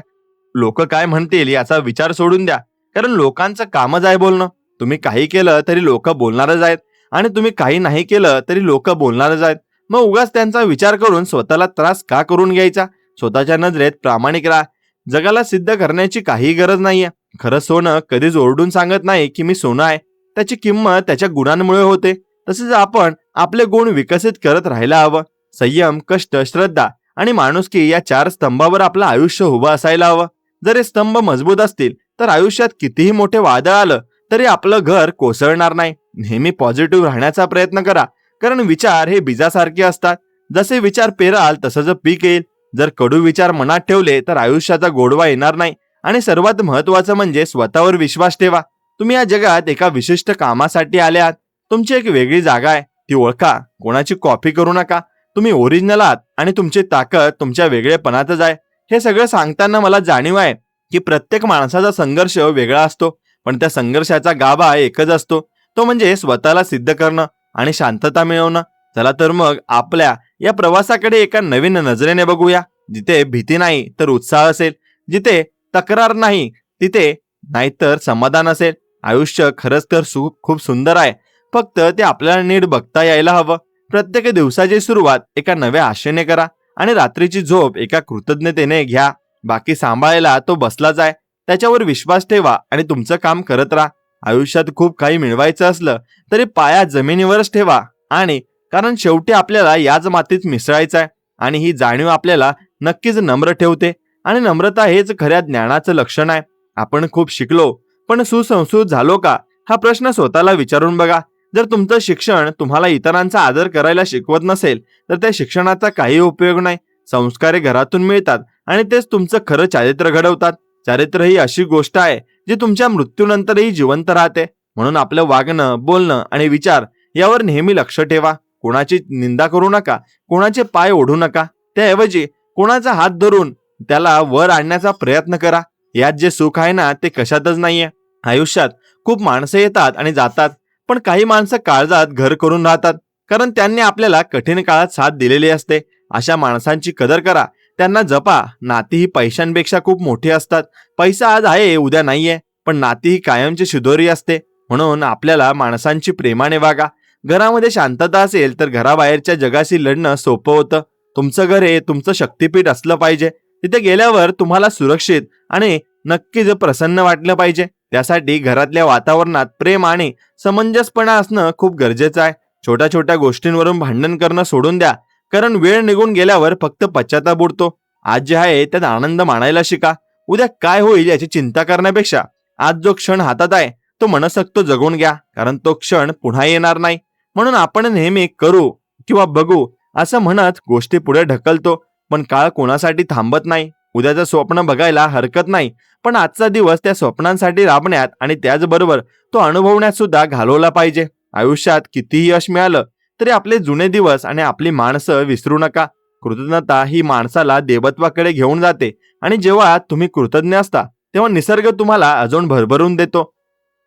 लोक काय म्हणतील याचा विचार सोडून द्या, कारण लोकांचं कामच आहे बोलणं. तुम्ही काही केलं तरी लोक बोलणारच आहेत, आणि तुम्ही काही नाही केलं तरी लोक बोलणारच आहेत. मग उगाच त्यांचा विचार करून स्वतःला त्रास का करून घ्यायचा. स्वतःच्या नजरेत प्रामाणिक राहा. जगाला सिद्ध करण्याची काही गरज नाहीये. खरं सोनं कधीच ओरडून सांगत नाही की मी सोनं आहे. त्याची किंमत त्याच्या गुणांमुळे होते. तसेच आपण आपले गुण विकसित करत राहायला हवं. संयम, कष्ट, श्रद्धा आणि माणुसकी या 4 स्तंभावर आपलं आयुष्य उभं असायला हवं. जर हे स्तंभ मजबूत असतील तर आयुष्यात कितीही मोठे वादळ आलं तरी आपलं घर कोसळणार नाही. नेहमी पॉझिटिव्ह राहण्याचा प्रयत्न करा, कारण विचार हे बीजासारखे असतात. जसे विचार पेराल तसंच पीक येईल. जर कडू विचार मनात ठेवले तर आयुष्याचा गोडवा येणार नाही. आणि सर्वात महत्वाचं म्हणजे स्वतःवर विश्वास ठेवा. तुम्ही या जगात एका विशिष्ट कामासाठी आले आहात. तुमची एक वेगळी जागा आहे, ती ओळखा. कोणाची कॉपी करू नका. तुम्ही ओरिजिनल आहात आणि तुमची ताकद तुमच्या वेगळेपणातच आहे. हे सगळं सांगताना मला जाणीव आहे की प्रत्येक माणसाचा संघर्ष वेगळा असतो, पण त्या संघर्षाचा गाभा एकच असतो, तो म्हणजे स्वतःला सिद्ध करणं आणि शांतता मिळवणं. चला तर मग आपल्या या प्रवासाकडे एका नवीन नजरेने बघूया. जिथे भीती नाही तर उत्साह असेल, जिथे तक्रार नाही तिथे नाहीतर समाधान असेल. आयुष्य खरंच तर खूप सुंदर आहे, फक्त ते आपल्याला नीट बघता यायला हवं. प्रत्येक दिवसाची सुरुवात एका नव्या आशेने करा आणि रात्रीची झोप एका कृतज्ञतेने घ्या. बाकी सांभाळायला तो बसलाच आहे. त्याच्यावर विश्वास ठेवा आणि तुमचं काम करत राहा. आयुष्यात खूप काही मिळवायचं असलं तरी पाया जमिनीवरच ठेवा, आणि कारण शेवटी आपल्याला याच मातीत मिसळायचं आहे. आणि ही जाणीव आपल्याला नक्कीच नम्र ठेवते, आणि नम्रता हेच खऱ्या ज्ञानाचं लक्षण आहे. आपण खूप शिकलो पण सुसंस्कृत झालो का, हा प्रश्न स्वतःला विचारून बघा. जर तुमचं शिक्षण तुम्हाला इतरांचा आदर करायला शिकवत नसेल तर त्या शिक्षणाचा काही उपयोग नाही. संस्कार हे घरातून मिळतात आणि तेच तुमचं खरं चारित्र्य घडवतात. चारित्र्य ही अशी गोष्ट आहे जी तुमच्या मृत्यूनंतरही जिवंत राहते. म्हणून आपलं वागणं, बोलणं आणि विचार यावर नेहमी लक्ष ठेवा. कोणाची निंदा करू नका, कोणाचे पाय ओढू नका. त्याऐवजी कोणाचा हात धरून त्याला वर आणण्याचा प्रयत्न करा. यात जे सुख आहे ना ते कशातच नाहीये. आयुष्यात खूप माणसं येतात आणि जातात, पण काही माणसं काळजात घर करून राहतात, कारण त्यांनी आपल्याला कठीण काळात साथ दिलेली असते. अशा माणसांची कदर करा, त्यांना जपा. नाती ही पैशांपेक्षा खूप मोठी असतात. पैसा आज आहे उद्या नाहीये, पण नाती ही कायमची शिदोरी असते. म्हणून आपल्याला माणसांची प्रेमाने वागा. घरामध्ये शांतता असेल तर घराबाहेरच्या जगाशी लढणं सोपं होतं. तुमचं घर हे तुमचं शक्तिपीठ असलं पाहिजे. तिथे गेल्यावर तुम्हाला सुरक्षित आणि नक्कीच प्रसन्न वाटलं पाहिजे. त्यासाठी घरातल्या वातावरणात प्रेम आणि समंजसपणा असणं खूप गरजेचं आहे. छोट्या छोट्या गोष्टींवरून भांडण करणं सोडून द्या, कारण वेळ निघून गेल्यावर फक्त पश्चाताप उरतो. आज जे आहे त्यात आनंद मानायला शिका. उद्या काय होईल याची चिंता करण्यापेक्षा आज जो क्षण हातात आहे तो मनसोक्त जगून घ्या, कारण तो क्षण पुन्हा येणार नाही. म्हणून आपण नेहमी करू किंवा बघू असं म्हणत गोष्टी पुढे ढकलतो, पण काळ कोणासाठी थांबत नाही. उद्याचं स्वप्न बघायला हरकत नाही, पण आजचा दिवस त्या स्वप्नांसाठी राबण्यात आणि त्याचबरोबर तो अनुभवण्यात सुद्धा घालवला पाहिजे. आयुष्यात कितीही यश मिळालं तरी आपले जुने दिवस आणि आपली माणसं विसरू नका. कृतज्ञता ही माणसाला देवत्वाकडे घेऊन जाते आणि जेव्हा तुम्ही कृतज्ञ असता तेव्हा निसर्ग तुम्हाला अजून भरभरून देतो.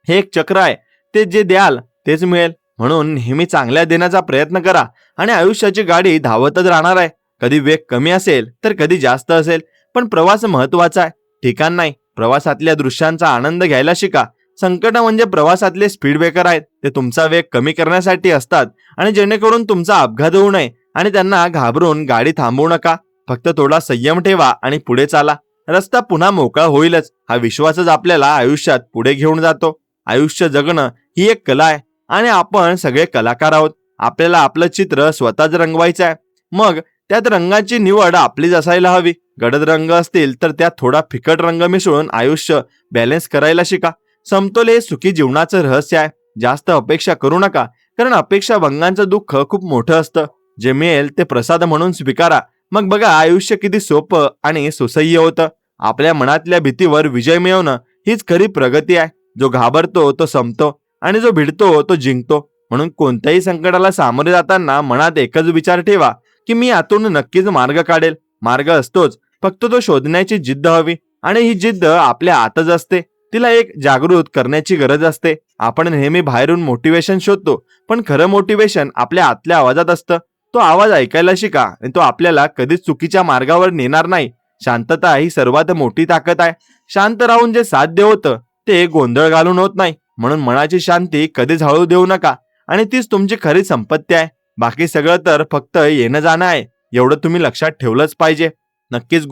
हे एक चक्र आहे. ते जे द्याल तेच मिळेल. म्हणून नेहमी चांगल्या देण्याचा प्रयत्न करा आणि आयुष्याची गाडी धावतच राहणार आहे. कधी वेग कमी असेल तर कधी जास्त असेल, पण प्रवास महत्वाचा आहे, ठिकाण नाही. प्रवासातल्या दृश्यांचा आनंद घ्यायला शिका. संकट म्हणजे प्रवासातले स्पीड ब्रेकर आहेत. ते तुमचा वेग कमी करण्यासाठी असतात आणि जेणेकरून तुमचा अपघात होऊ नये. आणि त्यांना घाबरून गाडी थांबवू नका. फक्त थोडा संयम ठेवा आणि पुढे चाला. रस्ता पुन्हा मोकळा होईलच. हा विश्वासच आपल्याला आयुष्यात पुढे घेऊन जातो. आयुष्य जगणं ही एक कला आहे आणि आपण सगळे कलाकार आहोत. आपल्याला आपलं चित्र स्वतःच रंगवायचं आहे. मग त्यात रंगाची निवड आपलीच असायला हवी. गडद रंग असतील तर त्यात थोडा फिकट रंग मिसळून आयुष्य बॅलन्स करायला शिका. समतोल हे सुखी जीवनाचं रहस्य आहे. जास्त अपेक्षा करू नका, कारण अपेक्षा भंगांचं दुःख खूप मोठं असतं. जे मिळेल ते प्रसाद म्हणून स्वीकारा. मग बघा आयुष्य किती सोपं आणि सुसह्य होतं. आपल्या मनातल्या भीतीवर विजय मिळवणं हीच खरी प्रगती आहे. जो घाबरतो तो संपतो आणि जो भिडतो तो जिंकतो. म्हणून कोणत्याही संकटाला सामोरे जाताना मनात एकच विचार ठेवा की मी यातून नक्कीच मार्ग काढेल. मार्ग असतोच, फक्त तो शोधण्याची जिद्द हवी आणि ही जिद्द आपल्या आतच असते. तिला एक जागृत करण्याची गरज असते. आपण नेहमी बाहेरून मोटिवेशन शोधतो, पण खरं मोटिवेशन आपल्या आतल्या आवाजात असतं. तो आवाज ऐकायला शिका आणि तो आपल्याला कधीच चुकीच्या मार्गावर नेणार नाही. शांतता ही सर्वात मोठी ताकद आहे. शांत राहून जे साध्य होतं ते गोंधळ घालून होत नाही. म्हणून मनाची शांती कधीच हळू देऊ नका आणि तीच तुमची खरी संपत्ती आहे. बाकी सगळं तर फक्त येणं जाणं आहे, एवढं तुम्ही लक्षात ठेवलंच पाहिजे. नक्कीच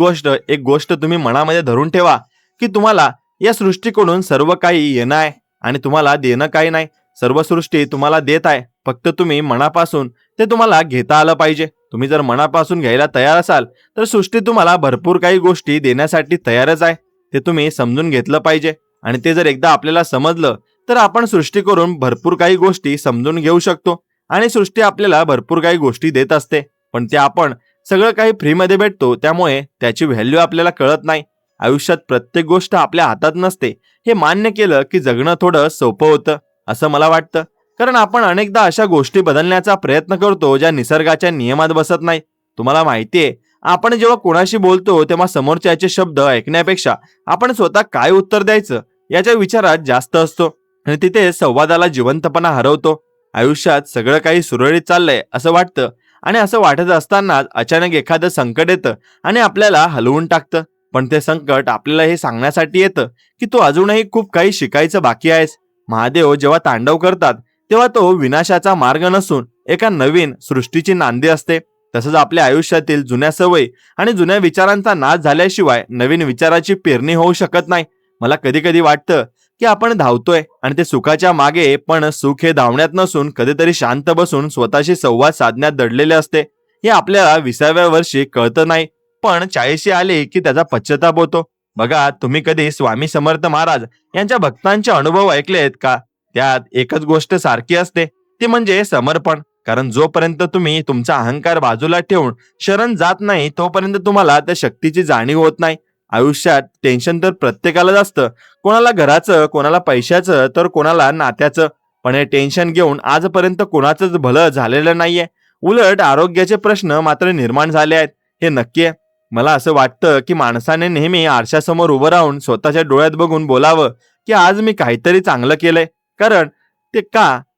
एक गोष्ट तुम्ही मनामध्ये धरून ठेवा की तुम्हाला या सृष्टीकडून सर्व काही येणं आहे आणि तुम्हाला देणं काही नाही. सर्व सृष्टी तुम्हाला देत आहे, फक्त तुम्ही मनापासून ते तुम्हाला घेता आलं पाहिजे. तुम्ही जर मनापासून घ्यायला तयार असाल तर सृष्टी तुम्हाला भरपूर काही गोष्टी देण्यासाठी तयारच आहे. ते तुम्ही समजून घेतलं पाहिजे आणि ते जर एकदा आपल्याला समजलं तर आपण सृष्टीकडून भरपूर काही गोष्टी समजून घेऊ शकतो आणि सृष्टी आपल्याला भरपूर काही गोष्टी देत असते. पण ते आपण सगळं काही फ्रीमध्ये भेटतो, त्यामुळे त्याची व्हॅल्यू आपल्याला कळत नाही. आयुष्यात प्रत्येक गोष्ट आपल्या हातात नसते हे मान्य केलं की जगणं थोडं सोपं होतं असं मला वाटतं. कारण आपण अनेकदा अशा गोष्टी बदलण्याचा प्रयत्न करतो ज्या निसर्गाच्या नियमात बसत नाही. तुम्हाला माहितीये, आपण जेव्हा कोणाशी बोलतो तेव्हा समोरच्याचे शब्द ऐकण्यापेक्षा आपण स्वतः काय उत्तर द्यायचं याच्या विचारात जास्त असतो आणि तिथे संवादाला जिवंतपणा हरवतो. आयुष्यात सगळं काही सुरळीत चाललंय असं वाटतं आणि असं वाटत असतानाच अचानक एखादं संकट येतं आणि आपल्याला हलवून टाकतं. पण ते संकट आपल्याला हे सांगण्यासाठी येतं की तू अजूनही खूप काही शिकायचं बाकी आहेस. महादेव जेव्हा तांडव करतात तेव्हा तो विनाशाचा मार्ग नसून एका नवीन सृष्टीची नांदी असते. तसंच आपल्या आयुष्यातील जुन्या सवयी आणि जुन्या विचारांचा नाश झाल्याशिवाय नवीन विचाराची पेरणी होऊ शकत नाही. मला कधी कधी वाटतं की आपण धावतोय आणि ते सुखाच्या मागे, पण सुख हे धावण्यात नसून कधीतरी शांत बसून स्वतःशी संवाद साधण्यात दडलेले असते. हे आपल्याला 20व्या वर्षी कळतं नाही, पण 40शी आले की त्याचा पश्चाताप होतो. बघा, तुम्ही कधी स्वामी समर्थ महाराज यांच्या भक्तांचे अनुभव ऐकलेत का? त्यात एकच गोष्ट सारखी असते, ती म्हणजे समर्पण. कारण जोपर्यंत तुम्ही तुमचा अहंकार बाजूला ठेवून शरण जात नाही तोपर्यंत तुम्हाला त्या शक्तीची जाणीव होत नाही. आयुष्यात टेन्शन तर प्रत्येकालाच असतं, कोणाला घराचं, कोणाला पैशाचं, तर कोणाला नात्याचं. पण हे टेन्शन घेऊन आजपर्यंत कोणाचंच भलं झालेलं नाहीये. उलट आरोग्याचे प्रश्न मात्र निर्माण झाले आहेत, हे नक्की आहे. मला असं वाटतं की माणसाने नेहमी आरशासमोर उभं राहून स्वतःच्या डोळ्यात बघून बोलावं की आज मी काहीतरी चांगलं केलंय.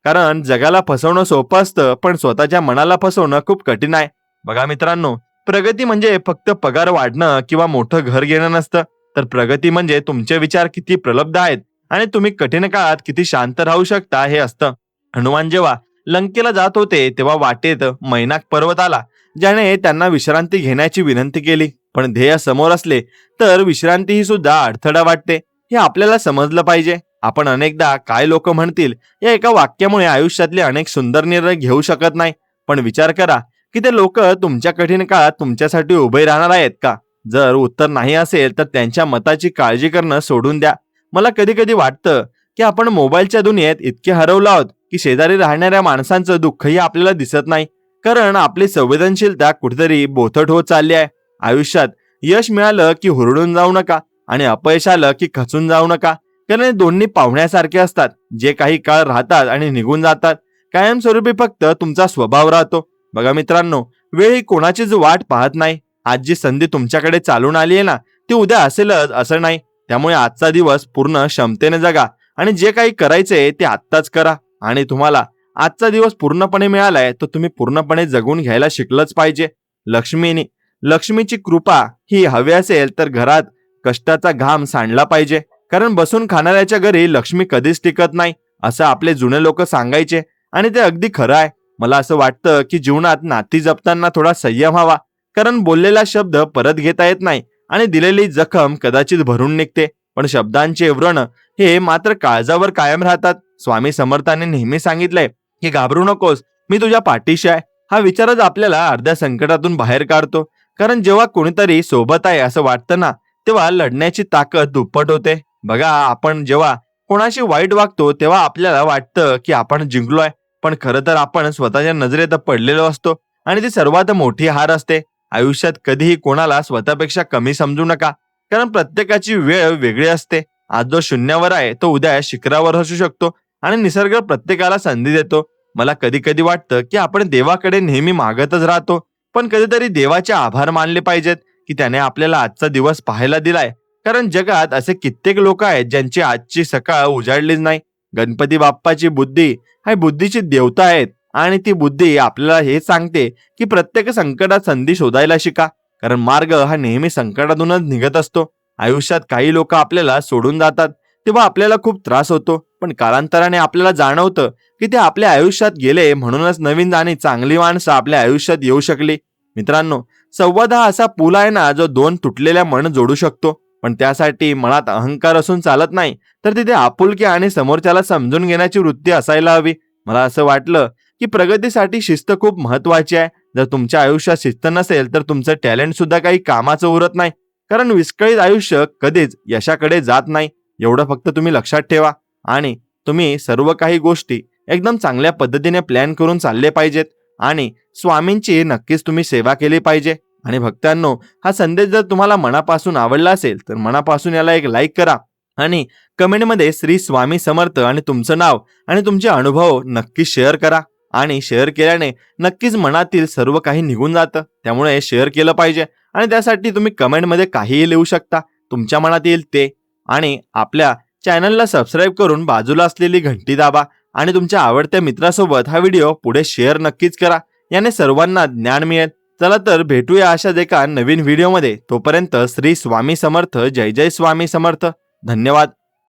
कारण जगाला फसवणं सोपं असतं, पण स्वतःच्या मनाला फसवणं खूप कठीण आहे. बघा मित्रांनो, प्रगती म्हणजे फक्त पगार वाढणं किंवा मोठं घर घेणं नसतं, तर प्रगती म्हणजे तुमचे विचार किती प्रलब्ध आहेत आणि तुम्ही कठीण काळात किती शांत राहू शकता हे असतं. हनुमान जेव्हा लंकेला जात होते तेव्हा वाटेत मैनाक पर्वत आला, ज्याने त्यांना विश्रांती घेण्याची विनंती केली. पण ध्येय समोर असले तर विश्रांती ही सुद्धा अडथळा वाटते, हे आपल्याला समजलं पाहिजे. आपण अनेकदा काय लोक म्हणतील या एका वाक्यामुळे आयुष्यातले अनेक सुंदर निर्णय घेऊ शकत नाही. पण विचार करा की ते लोक तुमच्या कठीण काळात तुमच्यासाठी उभे राहणार आहेत का? जर उत्तर नाही असेल तर त्यांच्या मताची काळजी करणं सोडून द्या. मला कधी कधी वाटतं की आपण मोबाईलच्या दुनियेत इतके हरवलो आहोत की शेजारी राहणाऱ्या माणसांचं दुःखही आपल्याला दिसत नाही, कारण आपली संवेदनशीलता कुठेतरी बोथट होत चालली आहे. आयुष्यात यश मिळालं की हुरडून जाऊ नका आणि अपयश आलं की खचून जाऊ नका, कारण हे दोन्ही पाहुण्यासारखे असतात, जे काही काळ राहतात आणि निघून जातात. कायमस्वरूपी फक्त तुमचा स्वभाव राहतो. बघा मित्रांनो, वेळ ही कोणाचीच वाट पाहत नाही. आज जी संधी तुमच्याकडे चालून आली आहे ना, ती उद्या असेलच असं नाही. त्यामुळे आजचा दिवस पूर्ण क्षमतेने जगा आणि जे काही करायचंय ते आत्ताच करा. आणि तुम्हाला आजचा दिवस पूर्णपणे मिळालाय तर तुम्ही पूर्णपणे जगून घ्यायला शिकलंच पाहिजे. लक्ष्मीची कृपा ही हवी असेल तर घरात कष्टाचा घाम सांडला पाहिजे. कारण बसून खाणाऱ्याच्या घरी लक्ष्मी कधीच टिकत नाही असं आपले जुने लोक सांगायचे आणि ते अगदी खरं आहे. मला असं वाटतं की जीवनात नाती जपताना थोडा संयम हवा. कारण बोललेला शब्द परत घेता येत नाही आणि दिलेली जखम कदाचित भरून निघते, पण शब्दांचे व्रण हे मात्र काळजावर कायम राहतात. स्वामी समर्थांनी नेहमी सांगितलंय की घाबरू नकोस, मी तुझ्या पाठीशी आहे. हा विचारच आपल्याला अर्ध्या संकटातून बाहेर काढतो. कारण जेव्हा कोणीतरी सोबत आहे असं वाटतं ना, तेव्हा लढण्याची ताकद दुप्पट होते. बघा, आपण जेव्हा कोणाशी वाईट वागतो तेव्हा आपल्याला वाटतं की आपण जिंकलोय, पण खरं तर आपण स्वतःच्या नजरेत पडलेलो असतो आणि ती सर्वात मोठी हार असते. आयुष्यात कधीही कोणाला स्वतःपेक्षा कमी समजू नका, कारण प्रत्येकाची वेळ वेगळी असते. आज जो शून्यावर आहे तो उद्या शिखरावर असू शकतो आणि निसर्ग प्रत्येकाला संधी देतो. मला कधी कधी वाटतं की आपण देवाकडे नेहमी मागतच राहतो, पण कधीतरी देवाचे आभार मानले पाहिजेत की त्याने आपल्याला आजचा दिवस पाहायला दिलाय. कारण जगात असे कित्येक लोक आहेत ज्यांची आजची सकाळ उजाडलीच नाही. गणपती बाप्पाची बुद्धी हा बुद्धीची देवता आहेत आणि ती बुद्धी आपल्याला हे सांगते की प्रत्येक संकटात संधी शोधायला शिका. कारण मार्ग हा नेहमी संकटातूनच निघत असतो. आयुष्यात काही लोक आपल्याला सोडून जातात तेव्हा आपल्याला खूप त्रास होतो, पण कालांतराने आपल्याला जाणवतं की ते आपल्या आयुष्यात गेले म्हणूनच नवीन आणि चांगली माणसं आपल्या आयुष्यात येऊ शकली. मित्रांनो, संवाद हा असा पूल आहे ना जो दोन तुटलेल्या मन जोडू शकतो. पण त्यासाठी मनात अहंकार असून चालत नाही, तर तिथे आपुलकी आणि समोरच्याला समजून घेण्याची वृत्ती असायला हवी. मला असं वाटलं की प्रगतीसाठी शिस्त खूप महत्वाची आहे. जर तुमच्या आयुष्यात शिस्त नसेल तर तुमचं टॅलेंट सुद्धा काही कामाचं उरत नाही. कारण विस्कळीत आयुष्य कधीच यशाकडे जात नाही, एवढं फक्त तुम्ही लक्षात ठेवा. आणि तुम्ही सर्व काही गोष्टी एकदम चांगल्या पद्धतीने प्लॅन करून चालले पाहिजेत आणि स्वामींची नक्कीच तुम्ही सेवा केली पाहिजे. आणि भक्तांनो, हा संदेश जर तुम्हाला मनापासून आवडला असेल तर मनापासून याला एक लाईक करा आणि कमेंटमध्ये श्री स्वामी समर्थ आणि तुमचं नाव आणि तुमचे अनुभव नक्की शेअर करा. आणि शेअर केल्याने नक्कीच मनातील सर्व काही निघून जातं, त्यामुळे शेअर केलं पाहिजे. आणि त्यासाठी तुम्ही कमेंटमध्ये काहीही लिहू शकता, तुमच्या मनात येईल ते. आणि आपल्या चॅनलला सबस्क्राईब करून बाजूला असलेली घंटी दाबा आणि तुमच्या आवडत्या मित्रासोबत हा व्हिडिओ पुढे शेअर नक्कीच करा. याने सर्वांना ज्ञान मिळेल. चला तर भेटूया अशाच एका नवीन व्हिडिओमध्ये. तोपर्यंत श्री स्वामी समर्थ. जय जय स्वामी समर्थ. धन्यवाद.